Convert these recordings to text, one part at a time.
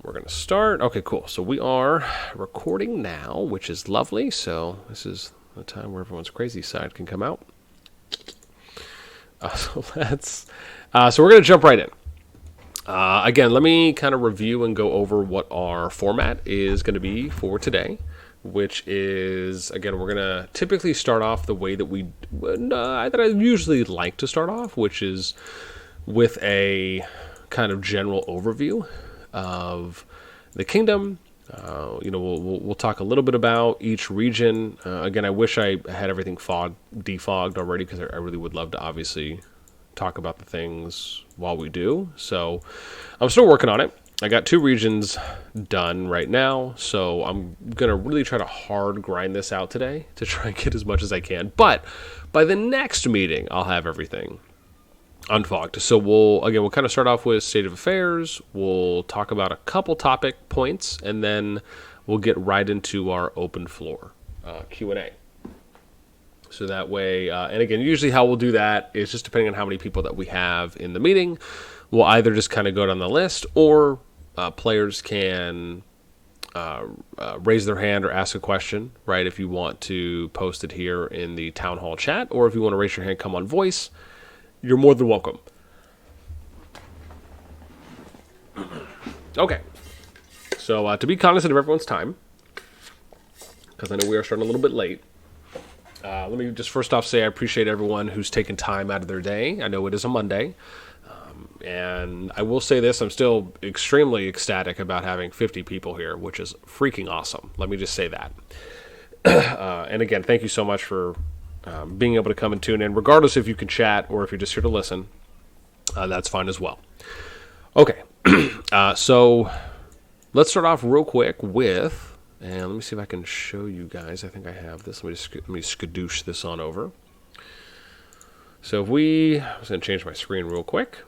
we're going to start. Okay, cool. So we are recording now, which is lovely. So this is the time where everyone's crazy side can come out. So we're going to jump right in. Again, let me kind of review and go over what our format is going to be for today, which is, again, we're going to typically start off the way that I usually like to start off, which is with a kind of general overview of the kingdom. We'll talk a little bit about each region. Again, I wish I had everything defogged already, because I really would love to obviously talk about the things while we do. So I'm still working on it. I got 2 regions done right now, so I'm going to really try to hard grind this out today to try and get as much as I can. But by the next meeting, I'll have everything unfogged. So we'll kind of start off with state of affairs. We'll talk about a couple topic points, and then we'll get right into our open floor Q&A. So that way, and again, usually how we'll do that is just depending on how many people that we have in the meeting. We'll either just kind of go down the list, or players can raise their hand or ask a question, right? If you want to post it here in the Townhall chat, or if you want to raise your hand, come on voice, you're more than welcome. Okay. So to be cognizant of everyone's time, because I know we are starting a little bit late, let me just first off say I appreciate everyone who's taken time out of their day. I know it is a Monday. And I will say this, I'm still extremely ecstatic about having 50 people here, which is freaking awesome. Let me just say that. And again, thank you so much for being able to come and tune in, regardless if you can chat or if you're just here to listen. That's fine as well. Okay, so let's start off real quick with, and let me see if I can show you guys. I think I have this. Let me skadoosh this on over. So I was going to change my screen real quick.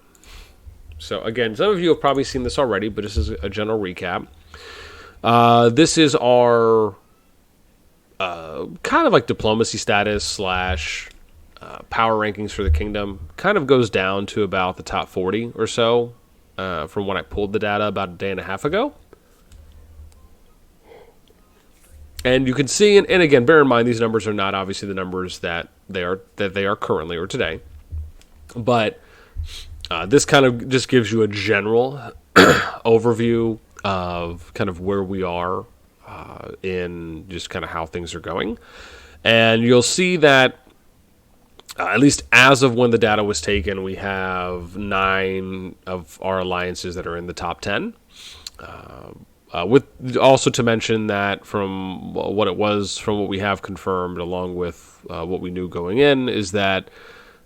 So again, some of you have probably seen this already, but this is a general recap. This is our kind of like diplomacy status / power rankings for the kingdom. Kind of goes down to about the top 40 or so from when I pulled the data about a day and a half ago. And you can see, and again, bear in mind, these numbers are not obviously the numbers that they are currently or today, but this kind of just gives you a general overview of kind of where we are in just kind of how things are going. And you'll see that at least as of when the data was taken, we have 9 of our alliances that are in the top 10. With also to mention that from what we have confirmed, along with what we knew going in, is that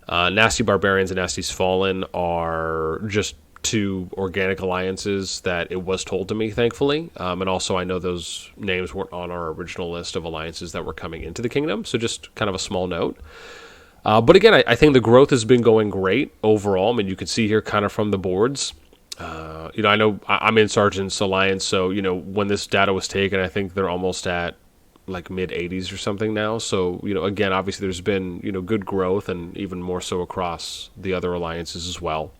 NASTi Barbarians and NASTi's Fallen are just 2 organic alliances that it was told to me, thankfully. And also I know those names weren't on our original list of alliances that were coming into the kingdom, so just kind of a small note. But again, I think the growth has been going great overall. I mean, you can see here kind of from the boards. I know I'm in Sergeant's Alliance, so, when this data was taken, I think they're almost at like mid-80s or something now. So, again, obviously there's been, good growth, and even more so across the other alliances as well.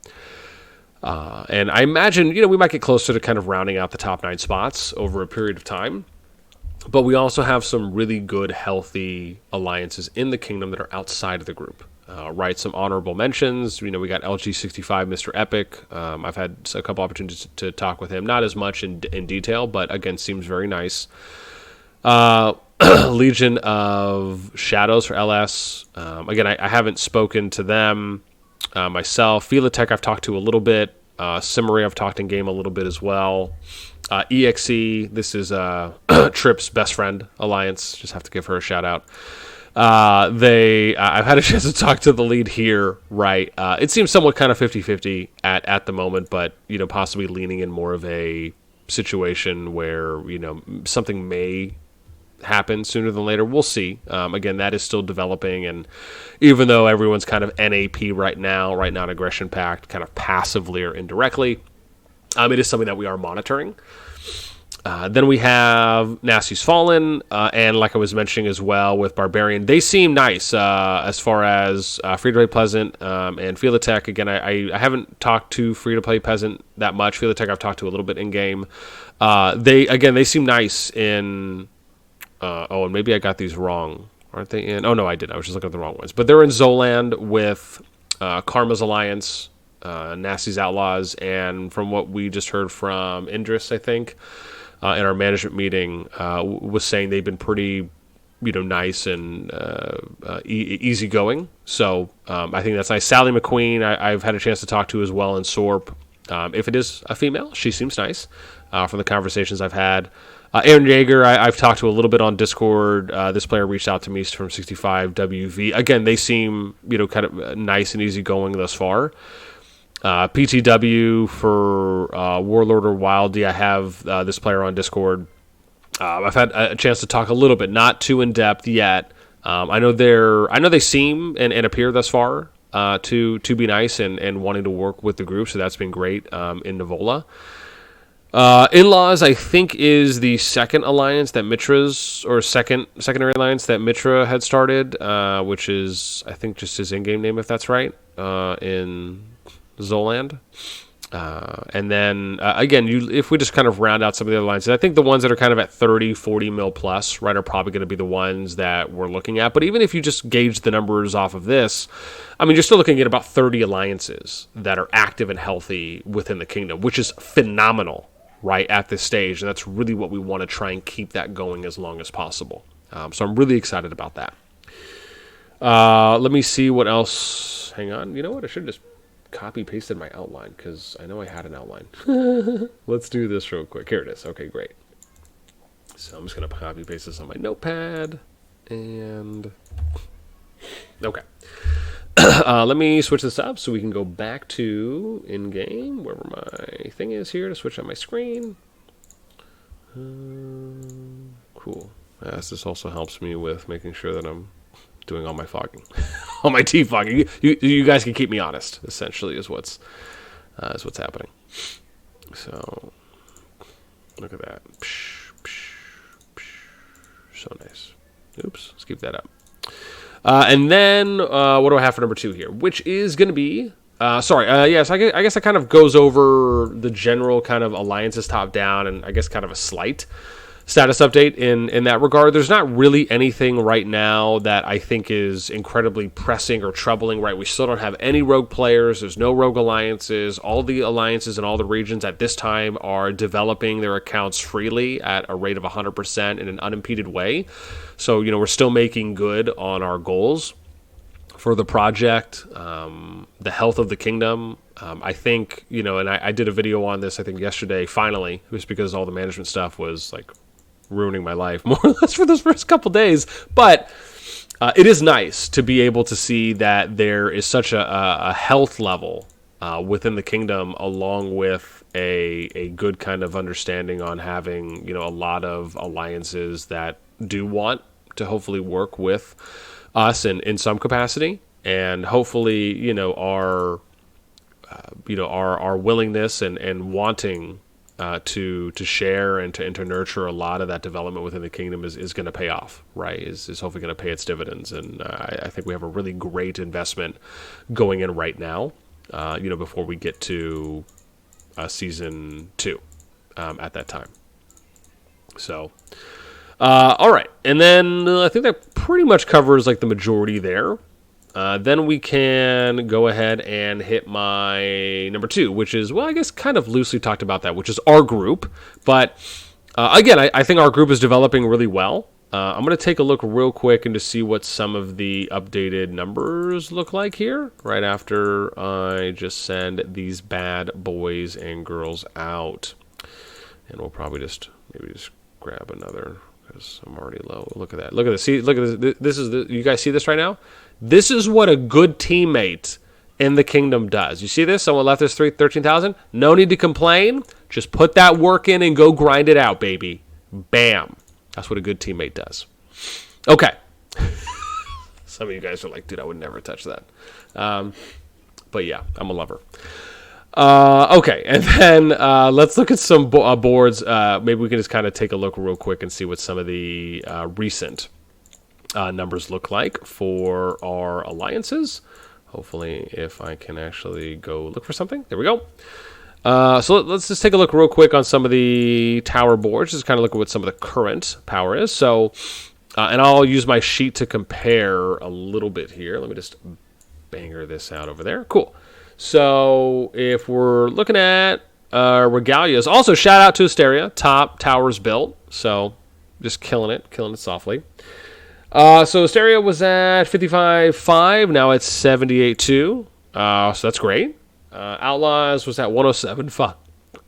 And I imagine, we might get closer to kind of rounding out the top 9 spots over a period of time. But we also have some really good, healthy alliances in the kingdom that are outside of the group. Right, some honorable mentions. We got K65, Mr. Epic. I've had a couple opportunities to talk with him, not as much in detail, but again, seems very nice. Legion of Shadows for LS. Again, I haven't spoken to them myself. Philatech I've talked to a little bit. Simmery I've talked in game a little bit as well. EXE, this is Trip's best friend alliance. Just have to give her a shout out. I've had a chance to talk to the lead here, right? It seems somewhat kind of 50-50 at the moment, but, possibly leaning in more of a situation where, something may happen sooner than later. We'll see. Again, that is still developing, and even though everyone's kind of NAP right now in Aggression Pact, kind of passively or indirectly, it is something that we are monitoring. Then we have NASTi's Fallen, and like I was mentioning as well with Barbarian, they seem nice as far as free-to-play Pleasant and Feel the Tech. Again, I haven't talked to free-to-play Peasant that much. Feel the Tech I've talked to a little bit in-game. They seem nice in... and maybe I got these wrong. Aren't they in... Oh, no, I didn't. I was just looking at the wrong ones. But they're in Zoland with Karma's Alliance, NASTi's Outlaws, and from what we just heard from Indris, I think... in our management meeting, was saying they've been pretty, nice and easygoing. So I think that's nice. Sally McQueen, I've had a chance to talk to as well in SORP. If it is a female, she seems nice from the conversations I've had. Aaron Yeager, I've talked to a little bit on Discord. This player reached out to me from 65 WV. Again, they seem, kind of nice and easygoing thus far. PTW for Warlord or Wildy, I have this player on Discord. I've had a chance to talk a little bit, not too in depth yet. I know they seem and appear thus far to be nice and wanting to work with the group, so that's been great in Nivola. In-Laws, I think, is the second alliance that secondary alliance that Mitra had started, which is, I think, just his in-game name, if that's right, in Zoland. And then, again, if we just kind of round out some of the other lines, I think the ones that are kind of at 30, 40 mil plus, right, are probably going to be the ones that we're looking at. But even if you just gauge the numbers off of this, I mean, you're still looking at about 30 alliances that are active and healthy within the kingdom, which is phenomenal, right, at this stage. And that's really what we want to try and keep that going as long as possible. So I'm really excited about that. Let me see what else. Hang on. You know what? I should have just copy pasted my outline because I know I had an outline. Let's do this real quick. Here it is. Okay, great. So I'm just going to copy paste this on my notepad. And okay. Let me switch this up so we can go back to in-game, wherever my thing is here, to switch on my screen. Cool. This also helps me with making sure that I'm doing all my fogging, all my defogging. You guys can keep me honest. Essentially, is what's happening. So, look at that. So nice. Oops. Let's keep that up. And then what do I have for number 2 here? Which is going to be yes. I guess that kind of goes over the general kind of alliances top down, and I guess kind of a slight status update in that regard. There's not really anything right now that I think is incredibly pressing or troubling, right? We still don't have any rogue players. There's no rogue alliances. All the alliances in all the regions at this time are developing their accounts freely at a rate of 100% in an unimpeded way. So, we're still making good on our goals for the project, the health of the kingdom. I think, and I did a video on this, I think yesterday, finally, just because all the management stuff was like ruining my life more or less for those first couple days. But it is nice to be able to see that there is such a health level within the kingdom, along with a good kind of understanding on having, a lot of alliances that do want to hopefully work with us in some capacity, and hopefully, our willingness and wanting to share and to nurture a lot of that development within the kingdom is going to pay off, right? Is hopefully going to pay its dividends, and I think we have a really great investment going in right now. Before we get to season 2 at that time. So, all right, and then I think that pretty much covers like the majority there. Then we can go ahead and hit my number 2, which is, well, I guess kind of loosely talked about that, which is our group. But again, I think our group is developing really well. I'm going to take a look real quick and to see what some of the updated numbers look like here, right after I just send these bad boys and girls out. And we'll probably maybe just grab another, because I'm already low. Look at that. Look at this. See, look at this. This is you guys see this right now? This is what a good teammate in the kingdom does. You see this? Someone left us 13,000. No need to complain. Just put that work in and go grind it out, baby. Bam. That's what a good teammate does. Okay. Some of you guys are like, dude, I would never touch that. But yeah, I'm a lover. Okay, and then let's look at some boards. Maybe we can just kind of take a look real quick and see what some of the recent numbers look like for our alliances. Hopefully, if I can actually go look for something. There we go. So let's just take a look real quick on some of the tower boards. Just kind of look at what some of the current power is. So, and I'll use my sheet to compare a little bit here. Let me just banger this out over there. Cool. So if we're looking at regalias, also shout out to Asteria, top towers built. So just killing it softly. So Asteria was at 55.5. Now it's 78.2. So that's great. Outlaws was at 107.5.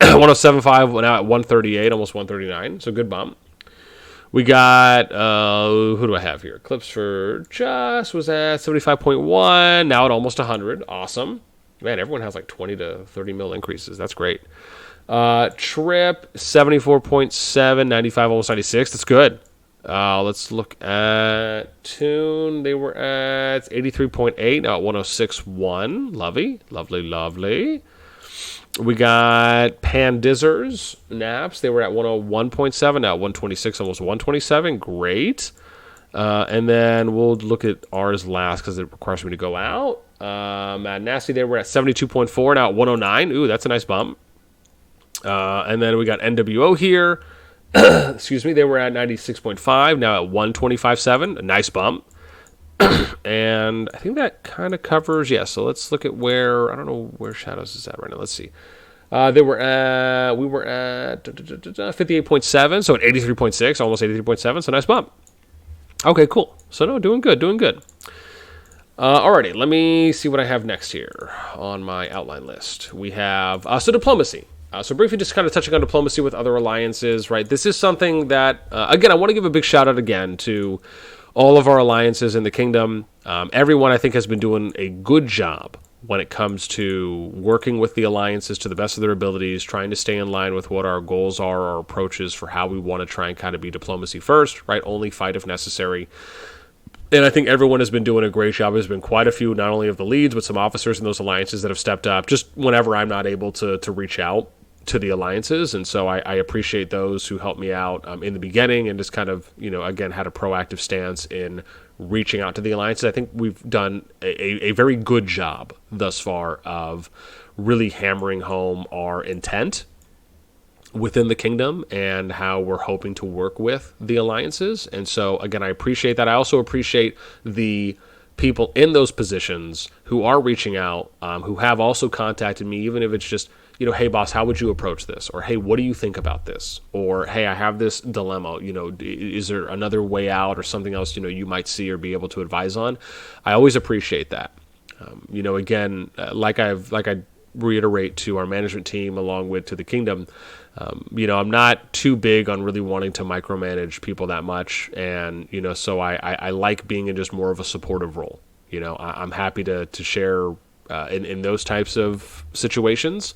107.5, now at 138, almost 139. So good bump. We got, who do I have here? Clips for Just was at 75.1, now at almost 100. Awesome. Man, everyone has like 20 to 30 mil increases. That's great. Trip, 74.7, 95, almost 96. That's good. Let's look at Tune. They were at 83.8, now at 106.1. Lovely. We got Pandizzers, Naps. They were at 101.7, now at 126, almost 127. Great. And then we'll look at ours last because it requires me to go out. At NASTi, they were at 72.4, now at 109. Ooh, that's a nice bump. And then we got NWO here. Excuse me, they were at 96.5, now at 125.7. A nice bump. And I think that kind of covers, yeah, so let's look at where, I don't know where Shadows is at right now. Let's see. We were at 58.7, so at 83.6, almost 83.7, so nice bump. Okay, cool. So no, doing good. Alrighty, let me see what I have next here on my outline list. We have, so diplomacy. So briefly just kind of touching on diplomacy with other alliances, right? This is something that, again, I want to give a big shout out again to all of our alliances in the kingdom. Everyone, I think, has been doing a good job when it comes to working with the alliances to the best of their abilities, trying to stay in line with what our goals are, our approaches for how we want to try and kind of be diplomacy first, right? Only fight if necessary. And I think everyone has been doing a great job. There's been quite a few, not only of the leads, but some officers in those alliances that have stepped up just whenever I'm not able to reach out to the alliances. And so I appreciate those who helped me out in the beginning and just kind of, again, had a proactive stance in reaching out to the alliances. I think we've done a very good job thus far of really hammering home our intent within the kingdom and how we're hoping to work with the alliances. And so, again, I appreciate that. I also appreciate the people in those positions who are reaching out, who have also contacted me, even if it's just, hey, boss, how would you approach this? Or, hey, what do you think about this? Or, hey, I have this dilemma. Is there another way out or something else, you might see or be able to advise on? I always appreciate that. Again, like I reiterate to our management team along with to the kingdom, I'm not too big on really wanting to micromanage people that much. And, so I like being in just more of a supportive role. I'm happy to share in those types of situations,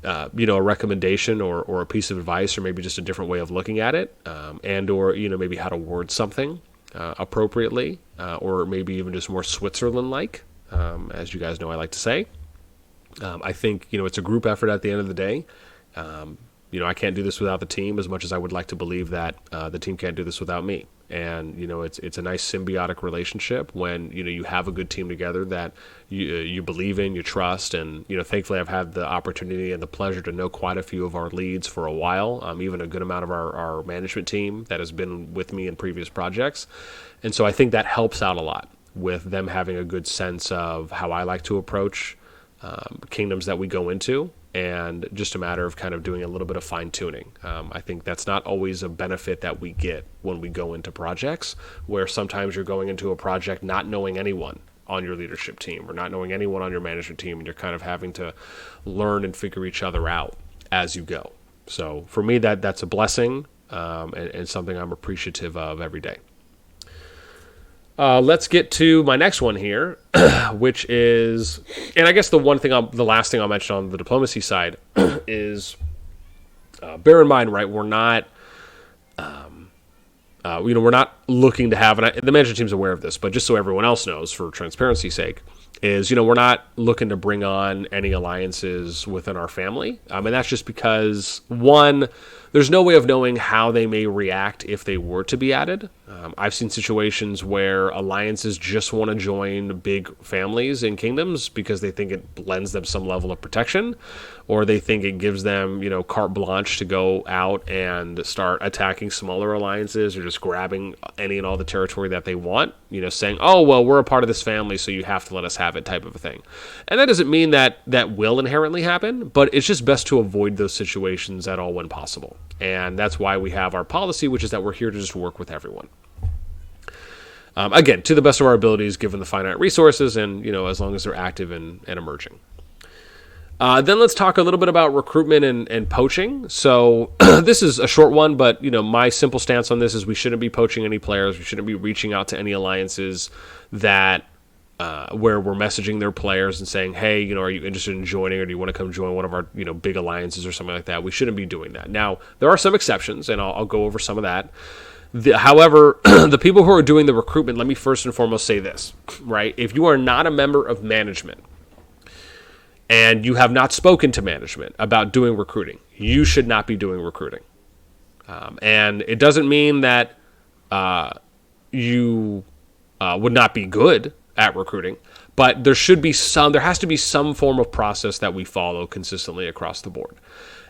a recommendation or a piece of advice or maybe just a different way of looking at it, and or, maybe how to word something appropriately, or maybe even just more Switzerland-like, as you guys know I like to say. I think, it's a group effort at the end of the day. I can't do this without the team as much as I would like to believe that the team can't do this without me. And, it's a nice symbiotic relationship when, you have a good team together that you believe in, you trust. And, thankfully I've had the opportunity and the pleasure to know quite a few of our leads for a while, even a good amount of our management team that has been with me in previous projects. And so I think that helps out a lot with them having a good sense of how I like to approach kingdoms that we go into, and just a matter of kind of doing a little bit of fine tuning. I think that's not always a benefit that we get when we go into projects, where sometimes you're going into a project not knowing anyone on your leadership team or not knowing anyone on your management team, and you're kind of having to learn and figure each other out as you go. So for me, that's a blessing, and something I'm appreciative of every day. Let's get to my next one here, which is, and I guess the last thing I'll mention on the diplomacy side is, bear in mind, right, we're not, we're not looking to have, and the management team's aware of this, but just so everyone else knows, for transparency's sake, is, we're not looking to bring on any alliances within our family. And that's just because, one, there's no way of knowing how they may react if they were to be added. I've seen situations where alliances just want to join big families and kingdoms because they think it lends them some level of protection, or they think it gives them, carte blanche to go out and start attacking smaller alliances or just grabbing any and all the territory that they want, saying, oh, well, we're a part of this family, so you have to let us have it, type of a thing. And that doesn't mean that that will inherently happen, but it's just best to avoid those situations at all when possible. And that's why we have our policy, which is that we're here to just work with everyone. Again, to the best of our abilities, given the finite resources and, as long as they're active and emerging. Then let's talk a little bit about recruitment and poaching. So this is a short one, but, my simple stance on this is we shouldn't be poaching any players. We shouldn't be reaching out to any alliances that where we're messaging their players and saying, hey, are you interested in joining, or do you want to come join one of our, big alliances or something like that? We shouldn't be doing that. Now, there are some exceptions, and I'll go over some of that. However, the people who are doing the recruitment, let me first and foremost say this, right? If you are not a member of management and you have not spoken to management about doing recruiting, you should not be doing recruiting. And it doesn't mean that you would not be good at recruiting, but there has to be some form of process that we follow consistently across the board.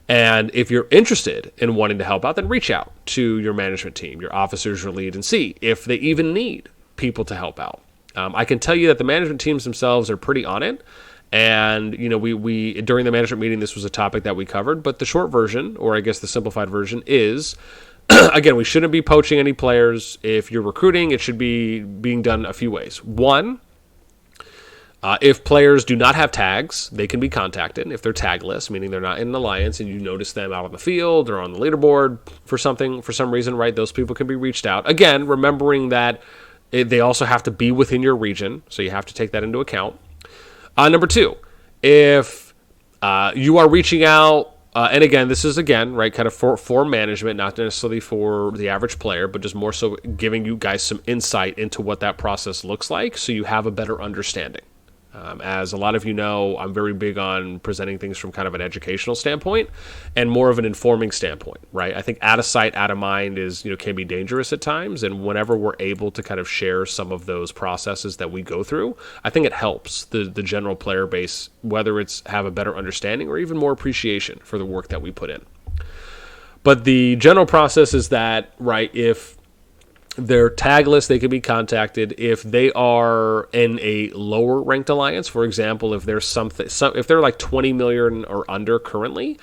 And if you're interested in wanting to help out, then reach out to your management team, your officers, your lead, and see if they even need people to help out. I can tell you that the management teams themselves are pretty on it. And, we during the management meeting, this was a topic that we covered. But the short version, or I guess the simplified version, is, again, we shouldn't be poaching any players. If you're recruiting, it should be being done a few ways. One, if players do not have tags, they can be contacted. If they're tagless, meaning they're not in an alliance, and you notice them out on the field or on the leaderboard for some reason, right? Those people can be reached out. Again, remembering that they also have to be within your region, so you have to take that into account. Number two, if you are reaching out, and again, this is right, kind of for management, not necessarily for the average player, but just more so giving you guys some insight into what that process looks like, so you have a better understanding. As a lot of you know, I'm very big on presenting things from kind of an educational standpoint and more of an informing standpoint, right? I think out of sight, out of mind can be dangerous at times. And whenever we're able to kind of share some of those processes that we go through, I think it helps the general player base, whether it's have a better understanding or even more appreciation for the work that we put in. But the general process is that, right, if they're tagless, they can be contacted. If they are in a lower ranked alliance, for example, if there's if they're like 20 million or under currently,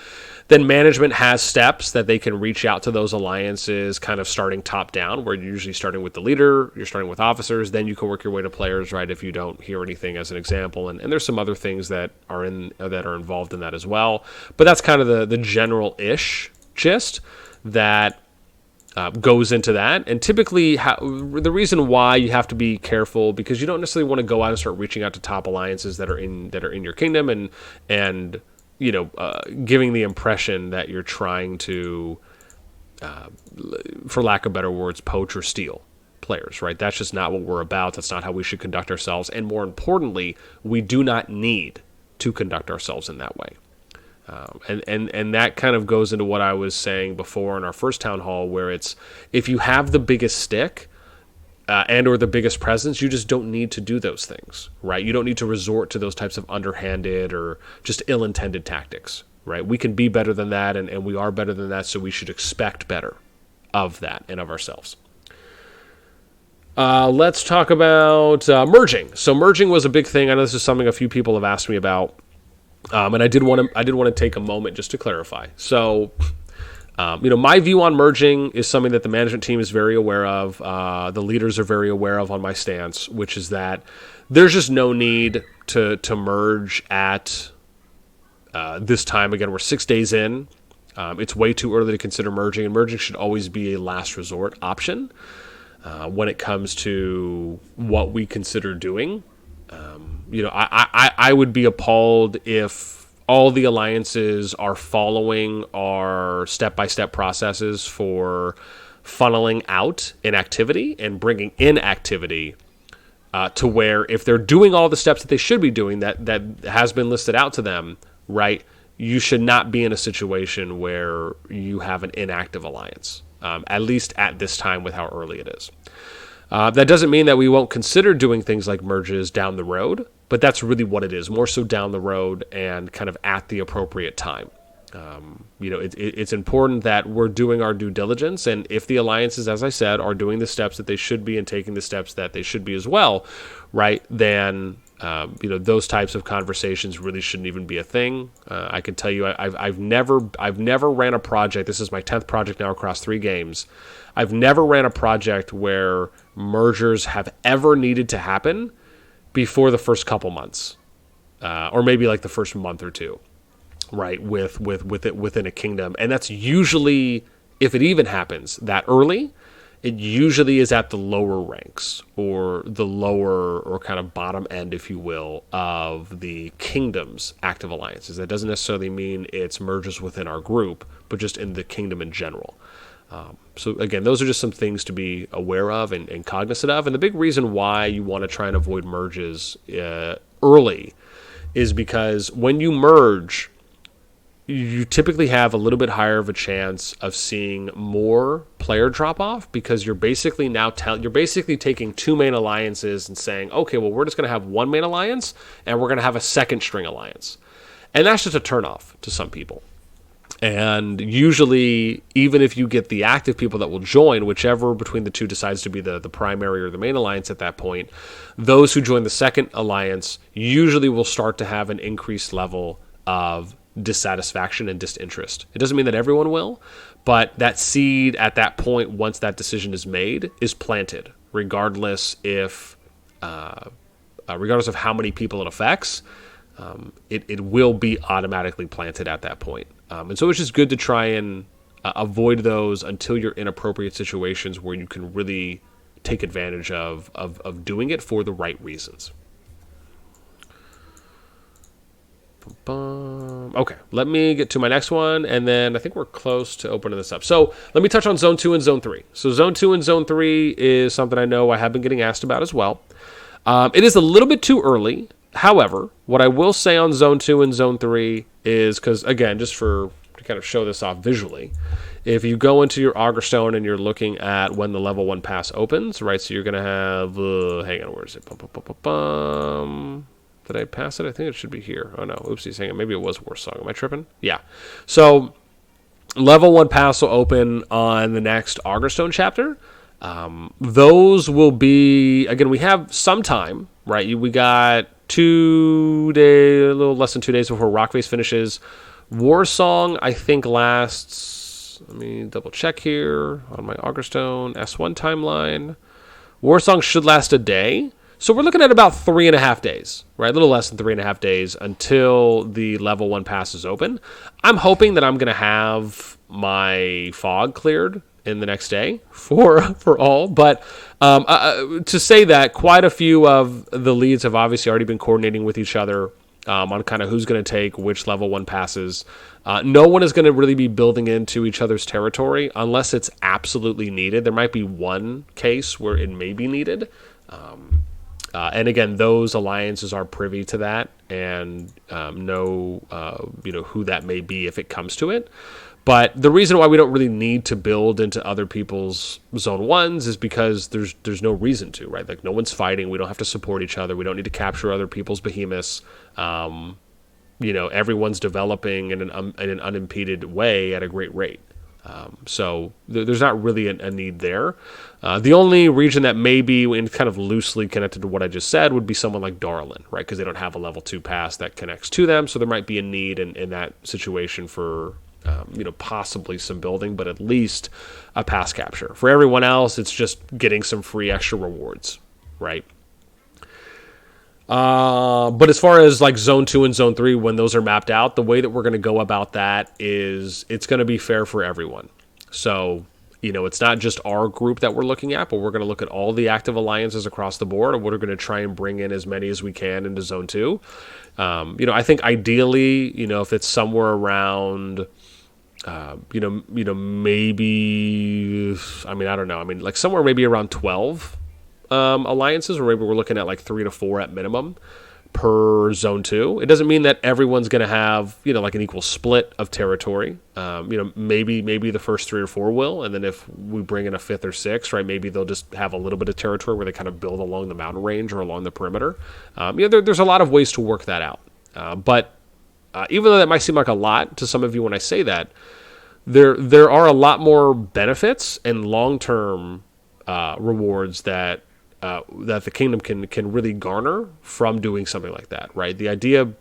then management has steps that they can reach out to those alliances, kind of starting top down, where you're usually starting with the leader, you're starting with officers, then you can work your way to players, right? If you don't hear anything, as an example, and there's some other things that are involved in that as well. But that's kind of the general-ish gist that goes into that. And typically the reason why you have to be careful, because you don't necessarily want to go out and start reaching out to top alliances that are in your kingdom and giving the impression that you're trying to, for lack of better words, poach or steal players, right? That's just not what we're about. That's not how we should conduct ourselves. And more importantly, we do not need to conduct ourselves in that way. And that kind of goes into what I was saying before in our first town hall, where it's, if you have the biggest stick and or the biggest presence, you just don't need to do those things, right? You don't need to resort to those types of underhanded or just ill-intended tactics, right? We can be better than that, and we are better than that, so we should expect better of that and of ourselves. Let's talk about merging. So merging was a big thing. I know this is something a few people have asked me about. And I did want to take a moment just to clarify. So, my view on merging is something that the management team is very aware of. The leaders are very aware of on my stance, which is that there's just no need to merge at this time. Again, we're 6 days in. It's way too early to consider merging, and merging should always be a last resort option when it comes to what we consider doing. I would be appalled if all the alliances are following our step-by-step processes for funneling out inactivity and bringing in activity to where if they're doing all the steps that they should be doing that has been listed out to them, right, you should not be in a situation where you have an inactive alliance, at least at this time with how early it is. That doesn't mean that we won't consider doing things like merges down the road, but that's really what it is, more so down the road and kind of at the appropriate time. It's important that we're doing our due diligence, and if the alliances, as I said, are doing the steps that they should be and taking the steps that they should be as well, right, then those types of conversations really shouldn't even be a thing. I can tell you, I've never ran a project. This is my 10th project now across 3 games. I've never ran a project where mergers have ever needed to happen before the first couple months, or maybe like the first month or two, right? With it within a kingdom, and that's usually, if it even happens that early, it usually is at the lower ranks or the lower or kind of bottom end, if you will, of the kingdom's active alliances. That doesn't necessarily mean it's merges within our group, but just in the kingdom in general. So again, those are just some things to be aware of and cognizant of. And the big reason why you want to try and avoid merges early is because when you merge, you typically have a little bit higher of a chance of seeing more player drop off, because you're basically you're basically taking 2 main alliances and saying, okay, well, we're just going to have 1 main alliance and we're going to have a second string alliance. And that's just a turnoff to some people. And usually, even if you get the active people that will join, whichever between the two decides to be the primary or the main alliance at that point, those who join the second alliance usually will start to have an increased level of dissatisfaction and disinterest. It doesn't mean that everyone will, but that seed at that point, once that decision is made, is planted, regardless of how many people it affects. It will be automatically planted at that point. And so it's just good to try and avoid those until you're in appropriate situations where you can really take advantage of doing it for the right reasons. Okay, let me get to my next one, and then I think we're close to opening this up. So let me touch on Zone 2 and Zone 3. So Zone 2 and Zone 3 is something I know I have been getting asked about as well. It is a little bit too early. However, what I will say on Zone 2 and Zone 3 is, because, again, just to kind of show this off visually, if you go into your Augur Stone and you're looking at when the level 1 pass opens, right, so you're going to have, hang on, where is it? Did I pass it? I think it should be here. Oh, no, oopsies, hang on, maybe it was War Song. Am I tripping? Yeah. So, level 1 pass will open on the next Augur Stone chapter. Those will be, again, we have some time, right? We got 2 days, a little less than 2 days before Rockface finishes. War Song, I think, lasts, let me double check here on my Augur Stone S1 timeline. War Song should last a day. So we're looking at about 3.5 days, right? A little less than 3.5 days until the level 1 pass is open. I'm hoping that I'm going to have my fog cleared in the next day for all. But to say that, quite a few of the leads have obviously already been coordinating with each other on kind of who's going to take which level 1 passes. No one is going to really be building into each other's territory unless it's absolutely needed. There might be one case where it may be needed. And again, those alliances are privy to that and know who that may be if it comes to it. But the reason why we don't really need to build into other people's Zone 1s is because there's no reason to, right? Like, no one's fighting. We don't have to support each other. We don't need to capture other people's behemoths. Everyone's developing in an unimpeded way at a great rate. So there's not really a need there. The only region that may be kind of loosely connected to what I just said would be someone like Darlin, right? Because they don't have a level 2 pass that connects to them. So there might be a need in that situation for possibly some building, but at least a pass capture. For everyone else, it's just getting some free extra rewards, right? But as far as like Zone 2 and Zone 3, when those are mapped out, the way that we're going to go about that is it's going to be fair for everyone. So, it's not just our group that we're looking at, but we're going to look at all the active alliances across the board, and we're going to try and bring in as many as we can into Zone 2. I think ideally, if it's somewhere around maybe, I don't know. Like somewhere maybe around 12 alliances, or maybe we're looking at like 3 to 4 at minimum per zone 2. It doesn't mean that everyone's going to have, like an equal split of territory. Maybe the first 3 or 4 will, and then if we bring in a 5th or 6th, right, maybe they'll just have a little bit of territory where they kind of build along the mountain range or along the perimeter. There's a lot of ways to work that out. But even though that might seem like a lot to some of you when I say that, there are a lot more benefits and long-term rewards that the kingdom can really garner from doing something like that, right? The idea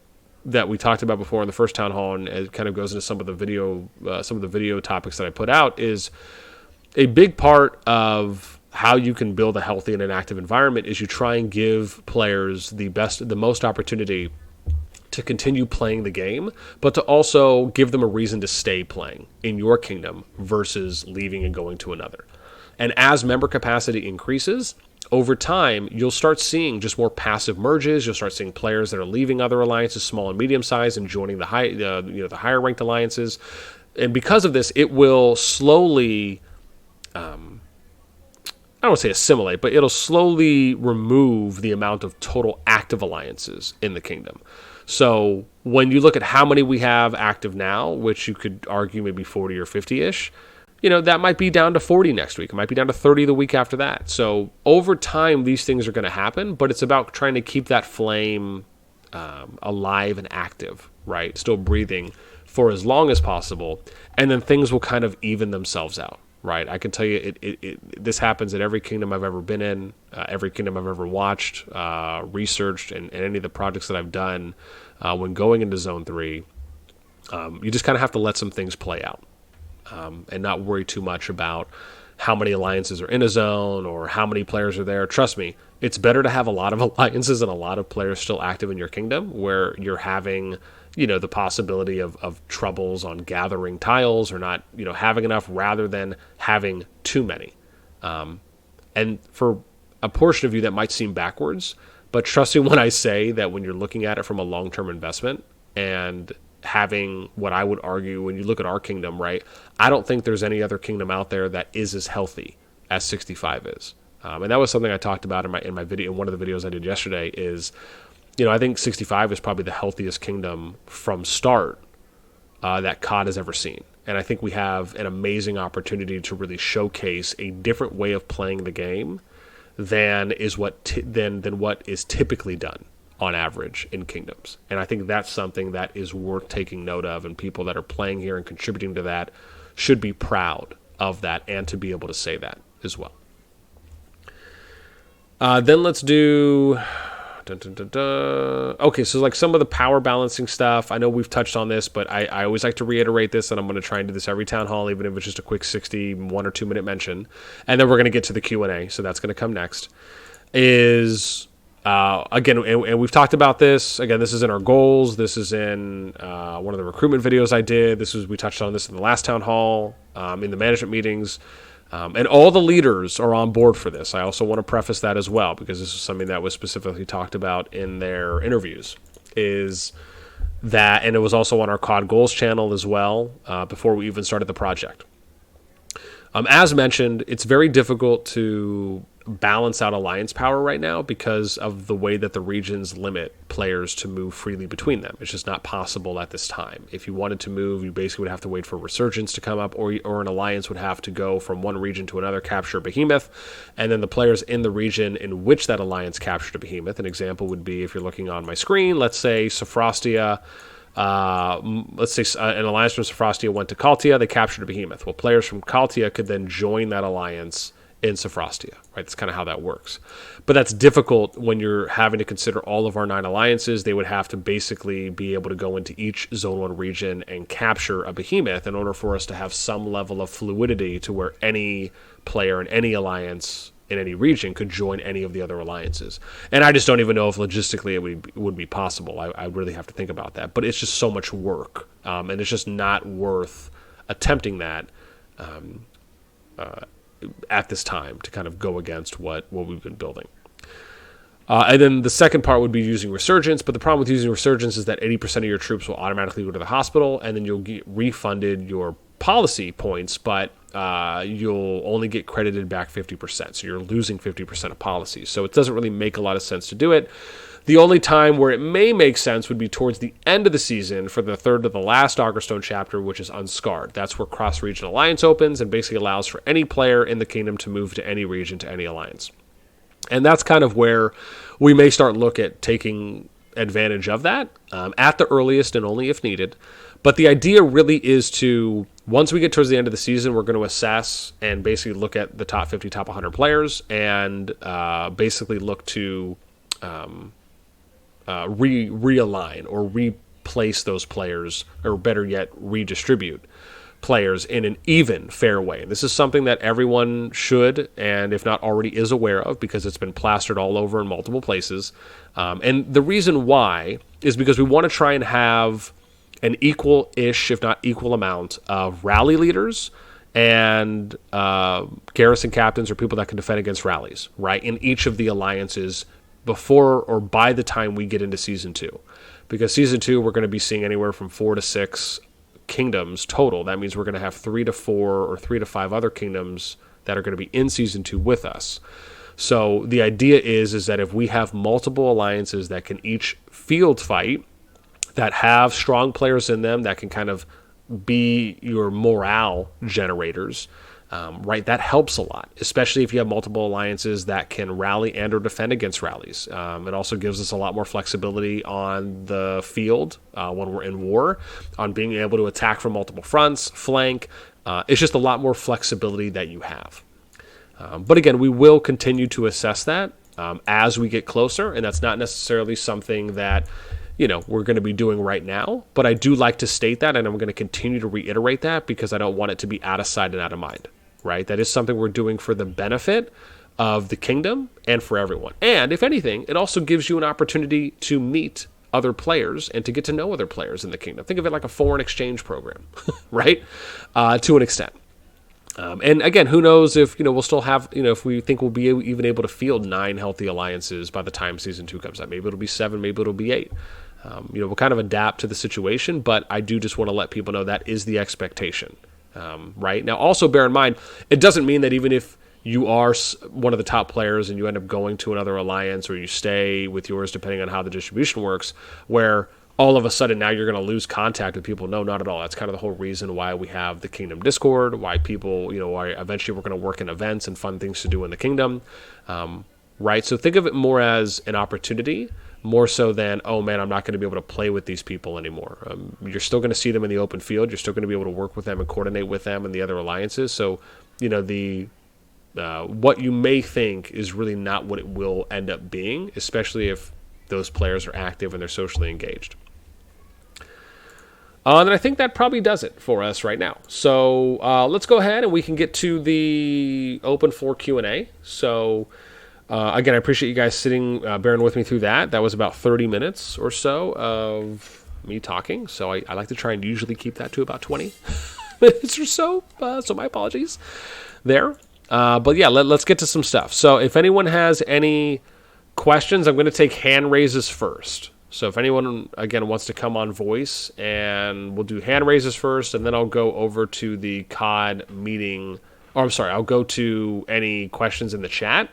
that we talked about before in the first town hall, and it kind of goes into some of the video topics that I put out, is a big part of how you can build a healthy and an active environment is you try and give players the most opportunity to continue playing the game, but to also give them a reason to stay playing in your kingdom versus leaving and going to another. And as member capacity increases, over time, you'll start seeing just more passive merges. You'll start seeing players that are leaving other alliances, small and medium size, and joining the higher ranked alliances. And because of this, it will slowly, I don't want to say assimilate, but it'll slowly remove the amount of total active alliances in the kingdom. So when you look at how many we have active now, which you could argue maybe 40 or 50-ish, that might be down to 40 next week. It might be down to 30 the week after that. So over time, these things are going to happen, but it's about trying to keep that flame alive and active, right? Still breathing for as long as possible. And then things will kind of even themselves out, right? I can tell you this happens at every kingdom I've ever been in, every kingdom I've ever watched, researched, and any of the projects that I've done when going into Zone 3. You just kind of have to let some things play out. And not worry too much about how many alliances are in a zone or how many players are there. Trust me, it's better to have a lot of alliances and a lot of players still active in your kingdom where you're having, the possibility of troubles on gathering tiles or not, having enough rather than having too many. And for a portion of you that might seem backwards, but trust me when I say that when you're looking at it from a long-term investment and having what I would argue when you look at our kingdom, right? I don't think there's any other kingdom out there that is as healthy as 65 is. And that was something I talked about in my video, in one of the videos I did yesterday is, I think 65 is probably the healthiest kingdom from start that CoD has ever seen. And I think we have an amazing opportunity to really showcase a different way of playing the game than what is typically done on average in kingdoms. And I think that's something that is worth taking note of, and people that are playing here and contributing to that should be proud of that and to be able to say that as well. Then let's do... Okay, so like some of the power balancing stuff, I know we've touched on this, but I always like to reiterate this, and I'm going to try and do this every town hall, even if it's just a quick 1 or 2 minute mention. And then we're going to get to the Q&A, so that's going to come next. Again, and we've talked about this. Again, this is in our goals. This is in one of the recruitment videos I did. We touched on this in the last town hall, in the management meetings. And all the leaders are on board for this. I also want to preface that as well, because this is something that was specifically talked about in their interviews, is that, and it was also on our COD Goals channel as well, before we even started the project. As mentioned, it's very difficult to balance out alliance power right now because of the way that the regions limit players to move freely between them. It's just not possible at this time. If you wanted to move, you basically would have to wait for resurgence to come up, or an alliance would have to go from one region to another, capture a behemoth, and then the players in the region in which that alliance captured a behemoth. An example would be, if you're looking on my screen, let's say Sophrostia, an alliance from Sophrostia went to Khaltia, they captured a behemoth. Well, players from Khaltia could then join that alliance in Sophrostia, right? That's kind of how that works. But that's difficult when you're having to consider all of our 9 alliances. They would have to basically be able to go into each Zone 1 region and capture a behemoth in order for us to have some level of fluidity to where any player in any alliance in any region could join any of the other alliances. And I just don't even know if logistically it would be possible. I really have to think about that. But it's just so much work, and it's just not worth attempting that at this time to kind of go against what we've been building. And then the second part would be using Resurgence, but the problem with using Resurgence is that 80% of your troops will automatically go to the hospital, and then you'll get refunded your policy points, but you'll only get credited back 50%. So you're losing 50% of policies. So it doesn't really make a lot of sense to do it. The only time where it may make sense would be towards the end of the season for the third to the last Augerstone chapter, which is Unscarred. That's where Cross-Region Alliance opens and basically allows for any player in the kingdom to move to any region, to any alliance. And that's kind of where we may start look at taking advantage of that at the earliest and only if needed. But the idea really is to, once we get towards the end of the season, we're going to assess and basically look at the top 50, top 100 players and basically look to realign or replace those players, or better yet, redistribute players in an even, fair way. This is something that everyone should, and if not already is, aware of, because it's been plastered all over in multiple places. And the reason why is because we want to try and have an equal-ish, if not equal amount of rally leaders and garrison captains, or people that can defend against rallies, right, in each of the alliances before or by the time we get into Season 2. Because Season 2, we're going to be seeing anywhere from 4 to 6 kingdoms total. That means we're going to have 3 to 4 or 3 to 5 other kingdoms that are going to be in Season 2 with us. So the idea is that if we have multiple alliances that can each field fight, that have strong players in them, that can kind of be your morale generators, right, that helps a lot, especially if you have multiple alliances that can rally and or defend against rallies. It also gives us a lot more flexibility on the field when we're in war, on being able to attack from multiple fronts, flank. It's just a lot more flexibility that you have. But again, we will continue to assess that as we get closer, and that's not necessarily something that we're going to be doing right now, but I do like to state that, and I'm going to continue to reiterate that because I don't want it to be out of sight and out of mind, right? That is something we're doing for the benefit of the kingdom and for everyone. And if anything, it also gives you an opportunity to meet other players and to get to know other players in the kingdom. Think of it like a foreign exchange program, right? To an extent. And again, who knows if, we'll still have, if we think we'll be even able to field 9 healthy alliances by the time Season 2 comes out. Maybe it'll be 7, maybe it'll be 8. We'll kind of adapt to the situation, but I do just want to let people know that is the expectation, right? Now, also bear in mind, it doesn't mean that even if you are one of the top players and you end up going to another alliance, or you stay with yours, depending on how the distribution works, where all of a sudden now you're going to lose contact with people. No, not at all. That's kind of the whole reason why we have the Kingdom Discord, why people, why eventually we're going to work in events and fun things to do in the kingdom, right? So think of it more as an opportunity, more so than, oh man, I'm not going to be able to play with these people anymore. You're still going to see them in the open field. You're still going to be able to work with them and coordinate with them and the other alliances. So, what you may think is really not what it will end up being, especially if those players are active and they're socially engaged. And I think that probably does it for us right now. So let's go ahead and we can get to the open floor Q&A. So again, I appreciate you guys bearing with me through that. That was about 30 minutes or so of me talking. So I like to try and usually keep that to about 20 minutes or so. So my apologies there. But yeah, let's get to some stuff. So if anyone has any questions, I'm going to take hand raises first. So if anyone, again, wants to come on voice, and we'll do hand raises first, and then I'll go over to the COD meeting. I'll go to any questions in the chat,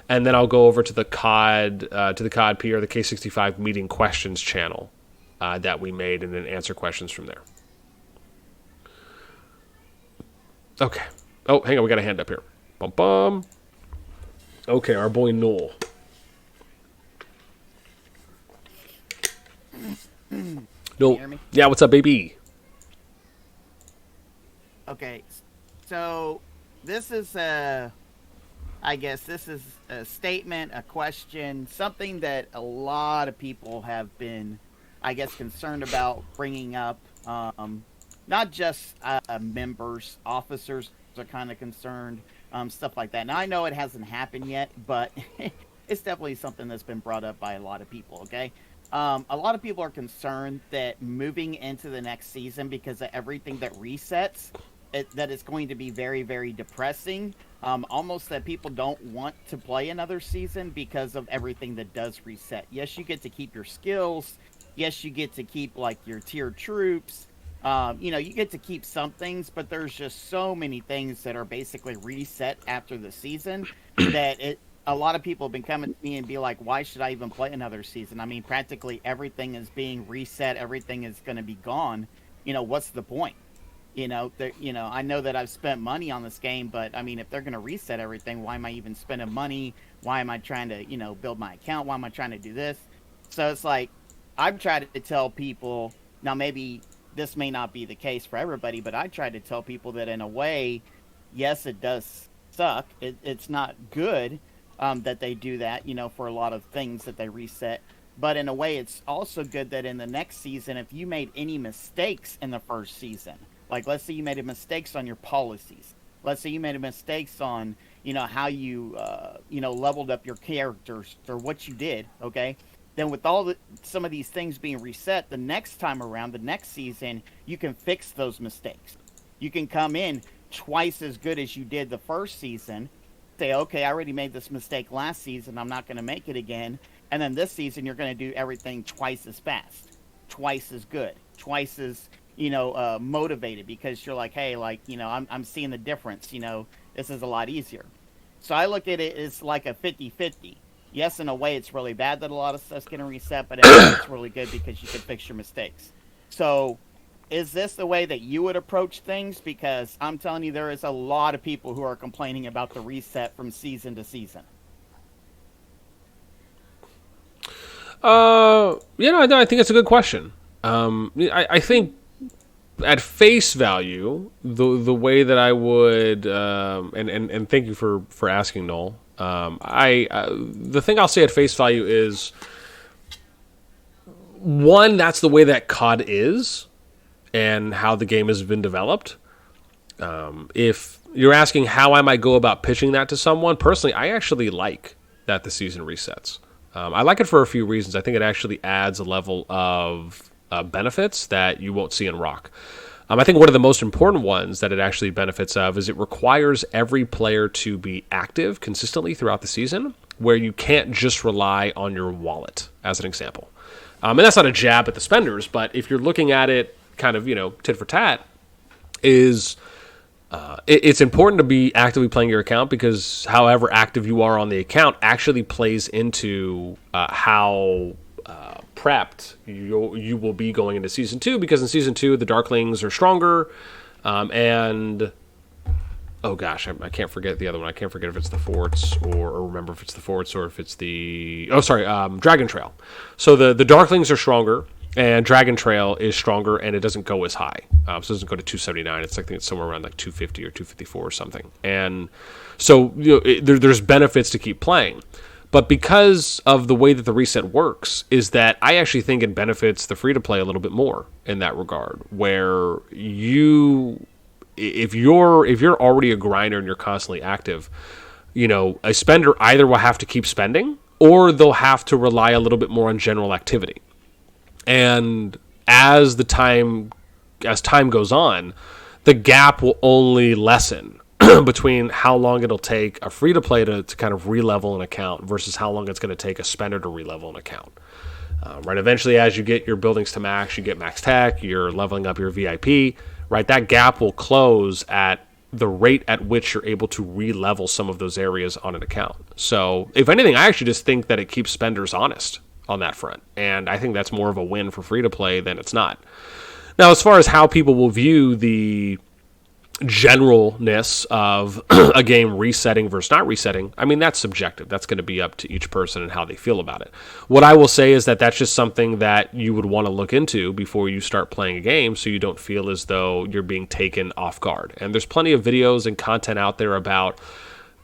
and then I'll go over to the COD P or the K65 meeting questions channel that we made, and then answer questions from there. Okay. Oh, hang on, we got a hand up here. Bum bum. Okay, our boy Noel. No. Hear me? Yeah, what's up, baby? Okay, so this is I guess this is a statement, a question, something that a lot of people have been, I guess, concerned about bringing up. Not just members, officers are kind of concerned, stuff like that. Now, I know it hasn't happened yet, but it's definitely something that's been brought up by a lot of people, okay? A lot of people are concerned that moving into the next season, because of everything that resets, that it's going to be very, very depressing. Almost that people don't want to play another season because of everything that does reset. Yes, you get to keep your skills. Yes, you get to keep, like, your tier troops. You get to keep some things, but there's just so many things that are basically reset after the season that a lot of people have been coming to me and be like, why should I even play another season? I mean, practically everything is being reset. Everything is going to be gone. What's the point? I know that I've spent money on this game, but I mean, if they're going to reset everything, why am I even spending money? Why am I trying to, build my account? Why am I trying to do this? So it's like, I've tried to tell people, now maybe this may not be the case for everybody, but I tried to tell people that in a way, yes, it does suck. It's not good that they do that, for a lot of things that they reset. But in a way, it's also good that in the next season, if you made any mistakes in the first season, like let's say you made mistakes on your policies, let's say you made mistakes on, how you, leveled up your characters or what you did, okay? Then with some of these things being reset, the next time around, the next season, you can fix those mistakes. You can come in twice as good as you did the first season, say, okay, I already made this mistake last season, I'm not going to make it again. And then this season, you're going to do everything twice as fast, twice as good, twice as, motivated, because you're like, hey, I'm seeing the difference, this is a lot easier. So I look at it as like a 50-50. Yes, in a way, it's really bad that a lot of stuff's getting reset, but in a way, it's really good because you can fix your mistakes. So is this the way that you would approach things? Because I'm telling you, there is a lot of people who are complaining about the reset from season to season. I think it's a good question. I think at face value, the way that I would, and thank you for asking, Noel. The thing I'll say at face value is, one, that's the way that COD is and how the game has been developed. If you're asking how I might go about pitching that to someone, personally, I actually like that the season resets. I like it for a few reasons. I think it actually adds a level of benefits that you won't see in Rock. I think one of the most important ones that it actually benefits of is it requires every player to be active consistently throughout the season, where you can't just rely on your wallet, as an example. And that's not a jab at the spenders, but if you're looking at it kind of, tit for tat, it's important to be actively playing your account, because however active you are on the account actually plays into how prepped you will be going into Season 2, because in Season 2, the Darklings are stronger, and... Oh gosh, I can't forget the other one. I can't forget if it's the forts, or remember if it's the forts or if it's the... Dragon Trail. So the Darklings are stronger, and Dragon Trail is stronger, and it doesn't go as high. So it doesn't go to 279. I think it's somewhere around like 250 or 254 or something. And so there's benefits to keep playing. But because of the way that the reset works, is that I actually think it benefits the free-to-play a little bit more in that regard, where if you're already a grinder and you're constantly active, a spender either will have to keep spending, or they'll have to rely a little bit more on general activity. And as time goes on, the gap will only lessen between how long it'll take a free-to-play to kind of re-level an account versus how long it's going to take a spender to re-level an account. Right? Eventually, as you get your buildings to max, you get max tech, you're leveling up your VIP, right? That gap will close at the rate at which you're able to re-level some of those areas on an account. So, if anything, I actually just think that it keeps spenders honest on that front. And I think that's more of a win for free-to-play than it's not. Now, as far as how people will view the generalness of a game resetting versus not resetting, I mean, that's subjective. That's going to be up to each person and how they feel about it. What I will say is that that's just something that you would want to look into before you start playing a game, so you don't feel as though you're being taken off guard. And there's plenty of videos and content out there about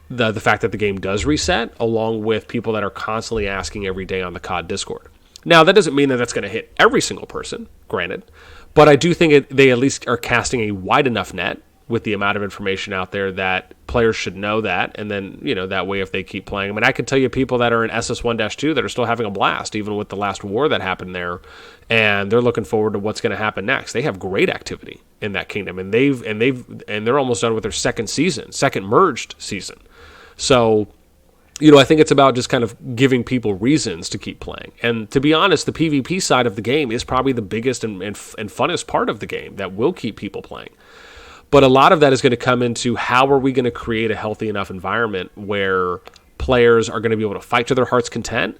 the fact that the game does reset, along with people that are constantly asking every day on the COD Discord. Now, that doesn't mean that that's going to hit every single person, granted, but I do think they at least are casting a wide enough net with the amount of information out there that players should know that, and then, that way if they keep playing. I mean, I can tell you people that are in SS1-2 that are still having a blast, even with the last war that happened there, and they're looking forward to what's going to happen next. They have great activity in that kingdom, and they're almost done with their second merged season. So, I think it's about just kind of giving people reasons to keep playing. And to be honest, the PvP side of the game is probably the biggest and funnest part of the game that will keep people playing. But a lot of that is going to come into how are we going to create a healthy enough environment where players are going to be able to fight to their heart's content,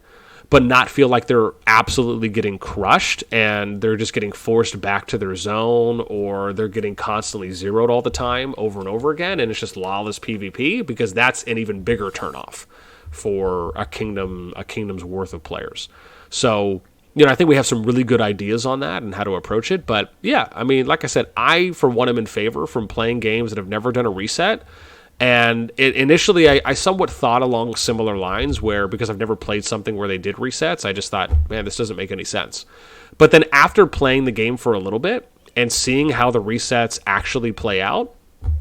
but not feel like they're absolutely getting crushed and they're just getting forced back to their zone, or they're getting constantly zeroed all the time over and over again, and it's just lawless PvP, because that's an even bigger turnoff for a kingdom's worth of players. So, I think we have some really good ideas on that and how to approach it. But yeah, I mean, like I said, I, for one, am in favor from playing games that have never done a reset. And initially, I somewhat thought along similar lines where, because I've never played something where they did resets, I just thought, man, this doesn't make any sense. But then after playing the game for a little bit and seeing how the resets actually play out,